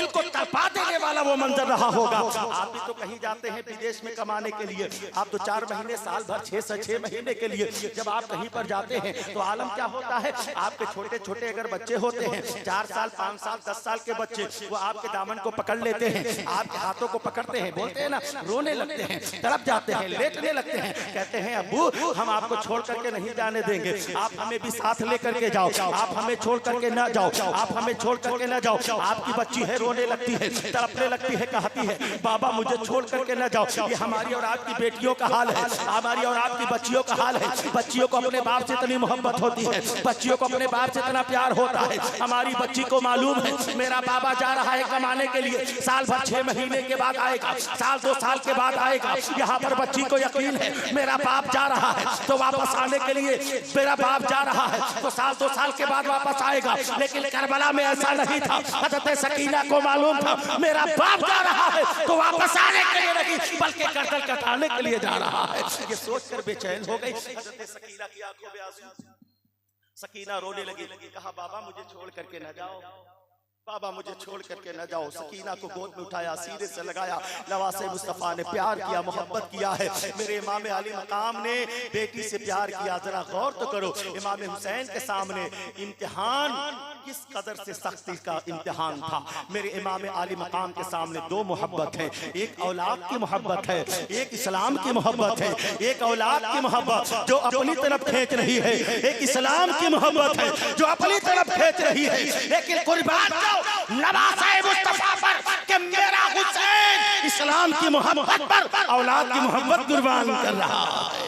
को तड़पा देने वाला वो मंजर रहा होगा। आप भी तो कहीं जाते हैं विदेश में कमाने के लिए, आप तो 4 महीने साल भर 6 महीने के लिए जब आप कहीं पर जाते हैं तो आलम क्या होता है, आपके छोटे छोटे अगर बच्चे होते हैं, 4 साल 5 साल 10 साल के बच्चे, वो आपके दामन को पकड़ लेते हैं, आपके हाथों को पकड़ते हैं, बोलते हैं ना, रोने लगते हैं, तड़प जाते हैं, लेटने लगते हैं, कहते हैं अब्बू हम आपको छोड़ करके नहीं जाने देंगे, आप हमें भी साथ लेकर के जाओ, आप हमें छोड़ करके ना जाओ, आप हमें छोड़ करके ना जाओ। आपकी बच्ची है, रोने लगती है, तड़पने तड़पने लगती है, कहती है बाबा मुझे छोड़ करके न जाओ। ये हमारी और आपकी बेटियों का हाल है, हमारी और आपकी बच्चियों का हाल है। बच्चियों को अपने बाप से इतनी मोहब्बत होती है, बच्चियों को अपने बाप से इतना प्यार होता है। हमारी बच्ची को मालूम है मेरा बाबा जा रहा है कमाने के लिए, साल भर 6 महीने के बाद आएगा, साल 2 साल के बाद आएगा। यहाँ पर बच्ची को यकीन है मेरा बाप जा रहा है तो वापस आने के लिए, मेरा बाप जा रहा है तो साल 2 साल के बाद वापस आएगा। लेकिन करबला में ऐसा नहीं था। हज़रत सकीना को मालूम था मेरा बाप जा रहा है तो वापस आने के लिए नहीं बल्कि गर्दन कटाने के लिए जा रहा है। ये सोचकर बेचैन हो गई। हज़रत सकीना की आंखों में आंसू, सकीना रोने लगी, कहा बाबा मुझे छोड़ करके न जाओ, बाबा मुझे छोड़ करके न जाओ। सकीना को गोद में उठाया, सीने से लगाया। नवासे मुस्तफा ने प्यार किया, मोहब्बत किया है। मेरे इमाम अली मकाम ने बेटी से प्यार किया। जरा गौर तो करो, इमाम हुसैन के सामने इम्तिहान किस कदर से सख्ती का इम्तिहान था। मेरे इमाम अली मकाम के सामने 2 मोहब्बत है, एक औलाद की मोहब्बत है, एक इस्लाम की मोहब्बत है। एक औलाद की मोहब्बत जो अपनी तरफ खींच रही है, एक इस्लाम की मोहब्बत है जो अपनी तरफ खींच रही है। लेकिन कुर्बान नवासे मुस्तफा पर कि मेरा हुसैन इस्लाम की मोहब्बत पर औलाद की मोहब्बत कुर्बान कर रहा है।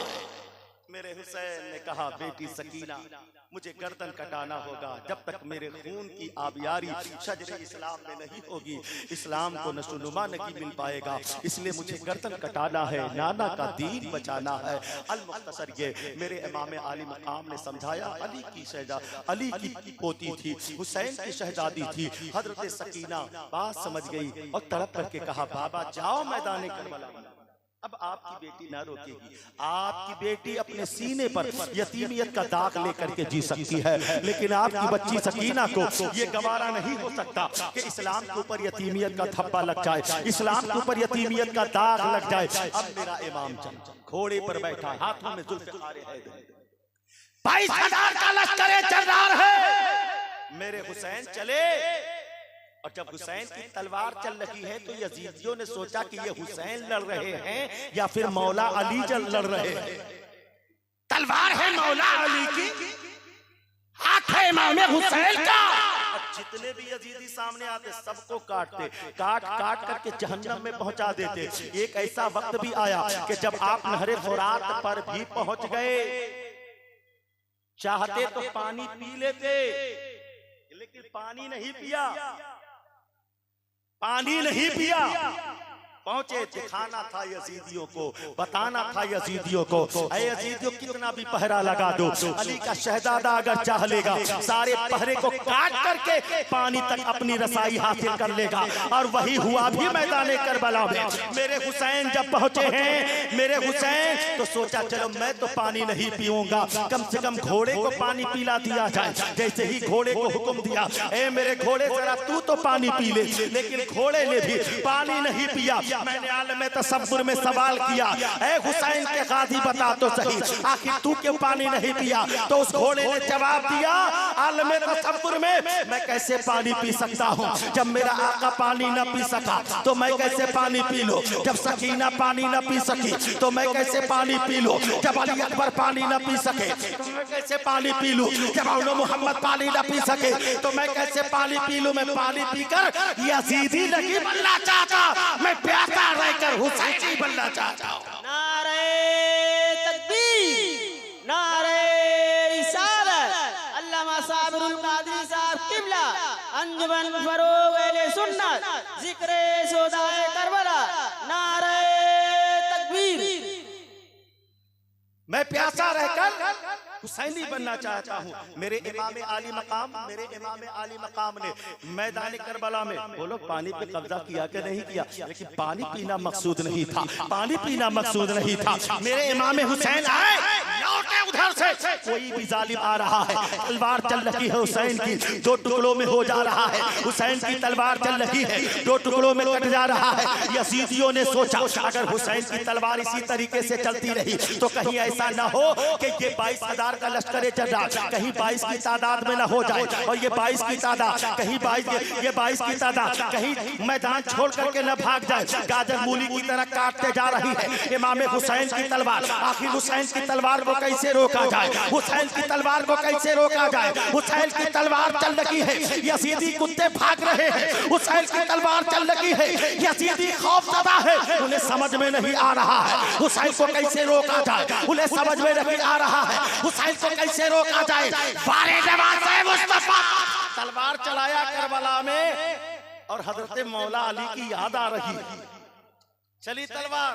मेरे हुसैन ने कहा बेटी सकीना मुझे गर्दन कटाना होगा, जब तक मेरे खून की आबियारी शजरे इस्लाम में नहीं होगी इस्लाम को नशोनुमा नहीं मिल पाएगा। इसलिए मुझे गर्दन कटाना है, नाना का दीन बचाना है। अल मुख्तसर ये मेरे इमाम आली मकाम ने समझाया। अली की पोती थी, हुसैन की शहजादी थी। हजरत सकीना बात समझ गई और तड़प करके कहा बाबा जाओ मैदान करबला। अब आपकी बेटी ना रोकेगी, आपकी बेटी अपने सीने पर यतीमियत का दाग लेकर के जी सकती है, लेकिन आपकी बच्ची सकीना को ये गवारा नहीं हो सकता कि इस्लाम के ऊपर यतीमियत का थप्पा लग जाए, इस्लाम के ऊपर यतीमियत का दाग लग जाए। अब मेरा इमाम घोड़े पर बैठा, हाथों में जुल्फ़े है, 22,000 का लश्कर जर्रार है। मेरे हुसैन चले और जब हुसैन की तलवार चल रही है तो यजीदियों ने सोचा कि ये हुसैन लड़ रहे हैं या फिर मौला अली लड़ रहे हैं। तलवार है मौला अली की, हाथ है इमाम हुसैन का। जितने भी यजीदी सामने आते सबको काटते, काट करके जहन्नम में पहुंचा देते। एक ऐसा वक्त भी आया कि जब आप नहरे फुरात पर भी पहुंच गए, चाहते तो पानी पी लेते लेकिन पानी नहीं पिया, पानी नहीं पिया। पहुंचे, दिखाना था यजीदियों को, बताना था यजीदियों को, ऐ यजीदियों कितना भी पहरा लगा दो, अली का शहजादा अगर चाह लेगा सारे पहरे को काट करके पानी तक अपनी रसाई हासिल कर लेगा। और वही हुआ भी मैदान करबला में। मेरे हुसैन जब पहुंचे हैं, मेरे हुसैन तो सोचा चलो मैं तो पानी नहीं पीऊंगा, कम से कम घोड़े को पानी पिला दिया जाए। जैसे ही घोड़े को हुक्म दिया, ए मेरे घोड़े जरा तू तो पानी पी ले, लेकिन घोड़े ने भी पानी नहीं पिया। मैंने आलम तसव्वुर में सवाल किया, ऐ हुसैन के गाजी बता तो सही आखिर तू क्यों पानी नहीं पिया? तो उस घोड़े ने जवाब दिया, आलम तसव्वुर में मैं कैसे पानी पी सकता हूँ? जब मेरा आका पानी न पी सका तो मैं कैसे पानी पी लूं? जब सकीना पानी न पी सकी तो मैं कैसे पानी पी लूं? जब अली अकबर पानी न पी सके तो मैं कैसे पानी पी लूं? जब औनो मोहम्मद पानी न पी सके तो मैं कैसे पानी पी लूं? मैं पानी पीकर यजीदी नहीं बनना चाहता, मैं प्यासा रहकर हुसैनी बनना चाहता हूं। नारे तकबीर, नारे रिसालत, अल्लामा साबिरुल कादरी साहब किबला, अंजुमन फरोग अहले सुन्नत, जिक्रे सोदाए करबला, नारे तकबीर। मैं प्यासा रहकर हुसैनी बनना चाहता हूँ। मेरे इमाम आली मकाम, मेरे इमाम आली मकाम ने मैदान करबला में वो लोग पानी पे कब्जा किया कि नहीं किया, लेकिन पानी पीना मकसूद नहीं था, पानी पीना मकसूद नहीं था। मेरे इमाम हुसैन आए, लौटे उधर से, कोई भी जालिम आ रहा है, तलवार चल रही है हुसैन की, 2 टुकड़ों में हो जा रहा है। हुसैन की तलवार चल रही है, 2 टुकड़ों में कट जा रहा है। यजीदियों ने सोचा अगर हुसैन की तलवार इसी तरीके से चलती रही तो कहीं ऐसा न हो कि ये 22,000 का लश्कर जर्रार कहीं 22 की तादाद में न हो जाए, और ये 22 की तादाद कहीं 22 की तादाद कहीं मैदान छोड़ करके न भाग जाए। गाजर मूली की तरह काटते जा रही है इमाम हुसैन की तलवार। आखिर हुसैन की तलवार को कैसे रोका जाए, हुसैन की तलवार को कैसे रोका जाए। हुसैन की तलवार चल लगी है, यजीदी कुत्ते भाग रहे हैं। हुसैन की तलवार चल लगी है, यजीदी खौफज़दा है, उन्हें समझ में नहीं आ रहा है हुसैन को कैसे रोका जाए। उन्हें समझ में नहीं आ रहा है हुसैन को कैसे रोका जाए। वारे नवाज़े मुस्तफा तलवार चलाया करबला में और हजरत मौला अली की याद आ रही। चली तलवार,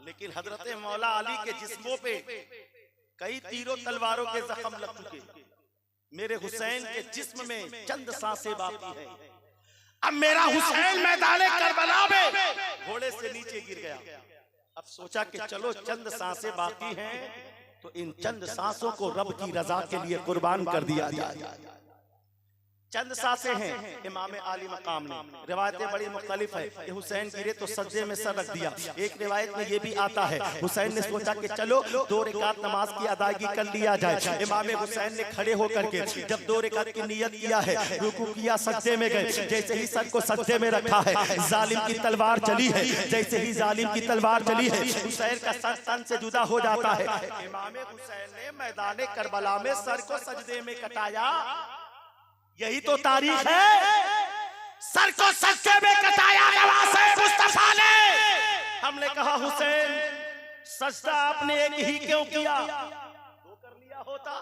लेकिन हजरत मौला अली के जिस्मों पे कई तीरों तलवारों के जख्म लग चुके। मेरे हुसैन के जिस्म में चंद सांसें बाकी है। अब मेरा हुसैन मैदान करबला में घोड़े से नीचे गिर गया। अब सोचा कि चलो चंद सांसें बाकी हैं तो इन चंद सांसों को रब की रजा के लिए कुर्बान कर दिया जाए। चंद सांसें हैं। इमाम आली मकाम ने रिवायतें बड़ी मुख्तलिफ है कि हुसैन गिरे तो सज्जे में सर रख दिया। एक रिवायत में ये भी आता है हुसैन ने सोचा कि चलो 2 रकात नमाज की अदायगी कर लिया जाए। इमाम हुसैन ने खड़े होकर के जब 2 रकात की नियत किया है, रुकू किया, सज्जे में गए। जैसे ही सर को सज्जे में रखा है, जालिम की तलवार चली है। जैसे ही जालिम की तलवार चली है, हुसैन का सर तन से जुदा हो जाता है। इमाम हुसैन ने मैदान करबला में सर को सजदे में कटाया। यही तो तारीख है, सर को सजदे में कटाया नवाज़े मुस्तफा ने। हमने कहा हुसैन सजदा आपने एक ही क्यों किया, 2 कर लिया होता,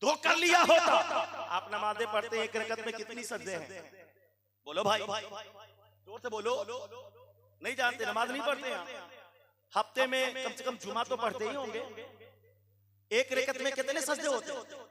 2 कर लिया होता। आप नमाज़ें पढ़ते हैं, एक रकत में कितनी सजदे हैं? बोलो भाई, जोर से बोलो। नहीं जानते, नमाज नहीं पढ़ते हैं। हफ्ते में कम से कम जुमा तो पढ़ते ही होंगे। एक रकत में कितने सजदे होते हैं?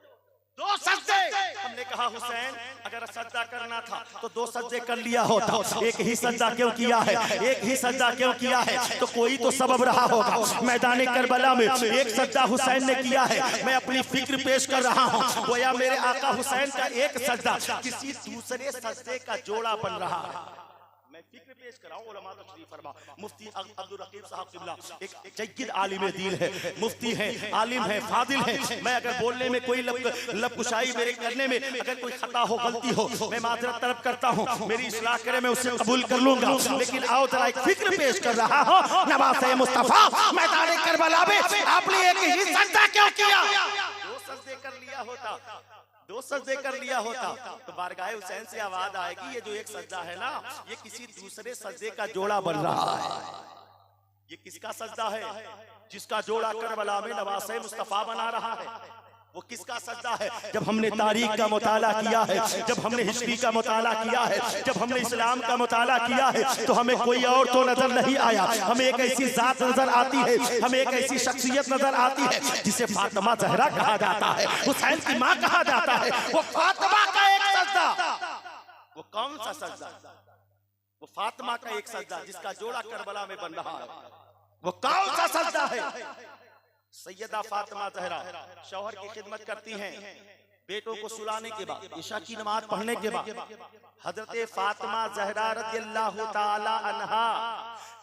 2 सजदे। हमने कहा हुसैन अगर सजदा करना था तो 2 सजदे कर लिया होता। एक ही सजदा क्यों किया है? एक ही सजदा क्यों किया है? तो कोई तो सबब रहा होगा। मैदान करबला में एक सजदा हुसैन ने किया है। मैं अपनी फिक्र पेश कर रहा हूँ, गोया मेरे आका हुसैन का एक सजदा किसी दूसरे सजदे का जोड़ा बन रहा है। मैं फिक्र पेश कर रहा हूँ। उलमा तशरीफ फरमा, मुफ्ती अब्दुल रकीब साहब किबला एक जय्यद आलिम दीन है, मुफ्ती है, आलिम है, फादिल है। मैं अगर बोलने में कोई लबकुशाई मेरे करने में अगर कोई खता हो, गलती हो, मैं माजरत तलब करता हूँ। मेरी इस्लाह करे, मैं उससे कबूल कर लूंगा। लेकिन आओ जरा एक फिक्र पेश कर रहा हूँ। नवाज़े मुस्तफा मैदान करबला में आपने एक ही सजदा क्यों किया? 2 सजदे कर लिया होता, 2 सजदे कर लिया होता तो बारगाह हुसैन से आवाज आएगी ये जो एक सजदा है ना, ये किसी दूसरे सजदे का जोड़ा बन रहा है। ये किसका सजदा है? जिसका जोड़ा करबला में नवाज़े मुस्तफा बना रहा है। वो किसका सजदा है? जब हमने तारीख का मुताला किया है, जब हमने हिस्ट्री का मुताला किया है, जब हमने इस्लाम का मुताला किया है, तो हमें कोई और तो नजर नहीं आया। हमें एक ऐसी जात नजर आती है, हमें एक ऐसी शख्सियत नजर आती है जिसे फातिमा ज़हरा कहा जाता है, हुसैन की माँ कहा जाता है। वो फातिमा का एक सजदा, वो कौन सा सजदा? वो फातिमा का एक सजदा जिसका जोड़ा करबला में बन रहा है। वो कौन सा सजदा है? सैयदा फातिमा ज़हरा शौहर की खिदमत करती हैं। बेटों को सुलाने के बाद, इशा की नमाज पढ़ने के बाद हजरत फातिमा ज़हरा रज़ियल्लाहु ताला अन्हा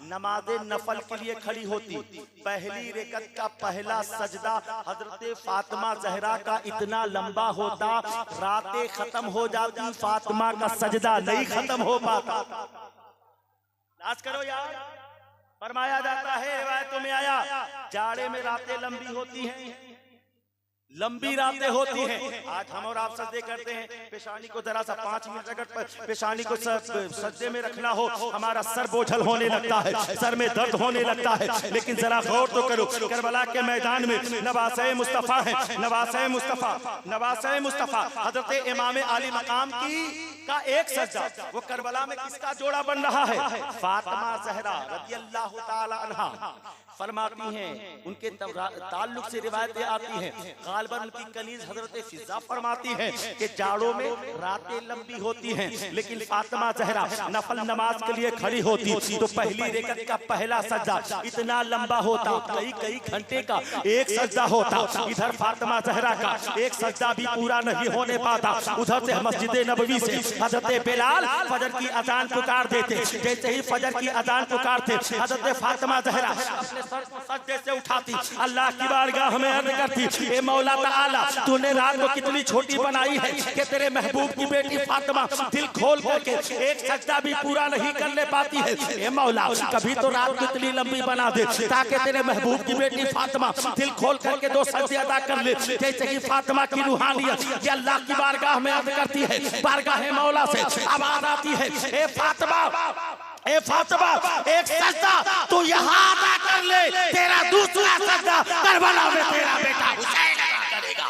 नमाज नफल के लिए खड़ी होती। पहली रकत का पहला सजदा हजरत फातिमा ज़हरा का इतना लंबा होता, रातें खत्म हो जाती, फातिमा का सजदा नहीं खत्म हो पाता। नाज करो यार। फरमाया जाता है, रिवायतों में आया, जाड़े में रातें लंबी होती हैं, लंबी रातें होती हैं। आज हम और आप सजदे करते हैं, पेशानी को जरा सा 5 मिनट अगर पेशानी को सजदे में रखना हो, हमारा सर बोझल होने लगता है, सर में दर्द होने लगता है। लेकिन जरा गौर तो करो, करबला के मैदान में नवाज़े मुस्तफा है, नवाज़े मुस्तफा, नवाज़े मुस्तफा हजरत इमाम आली मकाम का एक सजदा, वो करबला में किसका जोड़ा बन रहा है? फातिमा ज़हरा रज़ियल्लाहु ताला अन्हा फरमाती हैं, उनके ताल्लुक से रिवायतें आती हैं, गालिबन उनकी कनीज हजरत फिजा फरमाती हैं कि जाड़ों में रातें लंबी होती हैं, लेकिन फातिमा ज़हरा नफल नमाज के लिए खड़ी होती तो पहली रकत का पहला सजदा इतना लंबा होता, कई घंटे का एक सजदा होता। इधर फातिमा ज़हरा का एक सजदा भी पूरा नहीं होने पाता, उधर से मस्जिद नबवी से हजरत बिलाल फजर की अजान पुकार देते, जैसे ही फजर की अजान पुकारते हजरत फातिमा ज़हरा अपने सर को सजदे से उठाती, अल्लाह की बारगाह में अर्ज करती, ए मौला ताला तूने रात को कितनी छोटी बनाई है कि तेरे महबूब की बेटी फातिमा दिल खोल करके एक सजदा भी पूरा नहीं करने पाती है। ए मौला कभी तो रात को इतनी लंबी बना दे ताकि तेरे महबूब की बेटी फातिमा दिल खोल करके 2 सजदे अदा कर ले। जैसे कि फातिमा की रूहानियत ये अल्लाह की बारगाह में अर्ज करती है, बारगाह मौला से आवाज आती है, ए फातिमा एक सजदा तू यहाँ अदा कर ले, तेरा दूसरा सजदा करबला में तेरा बेटा हुसैन अदा करेगा।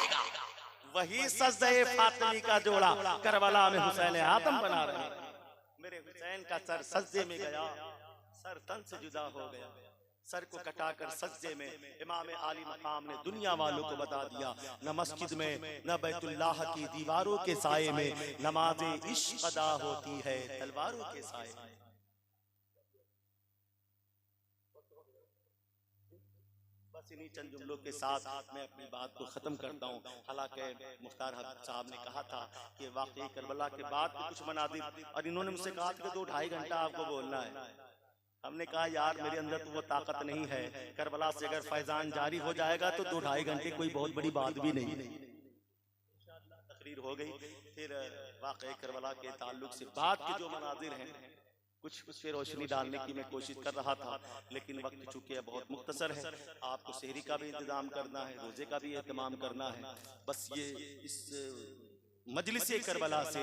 वही सजदा फातिमी का जोड़ा करबला में हुसैन आदम बना रहे। मेरे हुसैन का सर सजदे में गया, सर तन से जुदा हो गया, सर को कटाकर सजदे में इमाम आली मकाम ने दुनिया वालों को बता दिया, न मस्जिद में न बैतुल्लाह की दीवारों के साए में नमाज़े इश्क अदा होती है तलवारों के साए में। बस इन्हीं चंद जुमलों के साथ मैं अपनी बात को खत्म करता हूँ। हालांकि मुख्तार साहब ने कहा था कि वाकई करबला के बाद कुछ मनाज़िर, और इन्होंने मुझसे कहा कि 2-2.5 घंटा आपको बोलना है। हमने कहा यार मेरे अंदर तो वो ताकत नहीं है, करबला से अगर फैजान जारी हो जाएगा तो 2-2.5 घंटे कोई बहुत बड़ी बात भी नहीं। तकरीर हो गई, फिर वाकई करबला के ताल्लुक से बाद के जो मनाजिर हैं कुछ उस पर रोशनी डालने की मैं कोशिश कर रहा था, लेकिन वक्त चूंकि बहुत मुख्तसर है, आपको सहरी का भी इंतजाम करना है, रोजे का भी एहतमाम करना है। बस ये इस मजलिस करबला से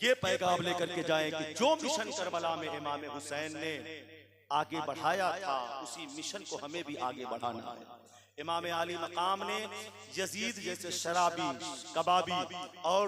ये पैगाम लेकर के जाएं कि जो मिशन करबला में इमाम हुसैन ने आगे बढ़ाया था उसी मिशन को हमें भी आगे बढ़ाना है। इमाम आली मकाम ने यजीद जैसे शराबी, कबाबी और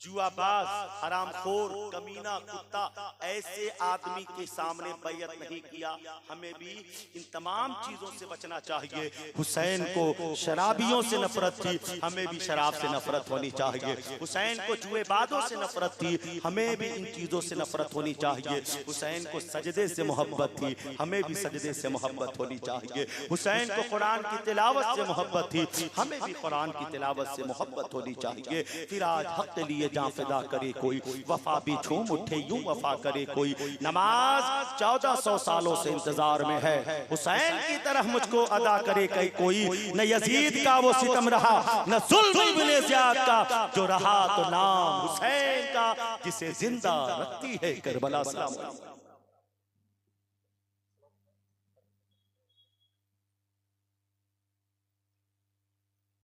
जुआबाज, हरामखोर, कमीना, कुत्ता ऐसे आदमी के सामने बैयत नहीं किया। हमें भी इन तमाम चीजों से बचना चाहिए। हुसैन को शराबियों से नफरत थी, हमें भी शराब से नफरत होनी चाहिए। हुसैन को जुएबाजों से नफरत थी, हमें भी इन चीजों से नफरत होनी चाहिए। हुसैन को सजदे से मोहब्बत थी, हमें भी सजदे से मोहब्बत होनी चाहिए। हुसैन को कुरान की तिलावत से मोहब्बत थी, हमें भी कुरान की तिलावत से मोहब्बत होनी चाहिए। फिर आज हक के लिए जान फिदा करे कोई, वफा भी झूम उठे यूं वफा करे कोई। नमाज 1400 सालों से इंतजार में है, हुसैन की तरह मुझको अदा करे कोई। न यजीद का वो सितम रहा, न जुल्म इब्ने ज़ियाद का, जो रहा तो नाम हुसैन का, जिसे जिंदा रखती है करबला।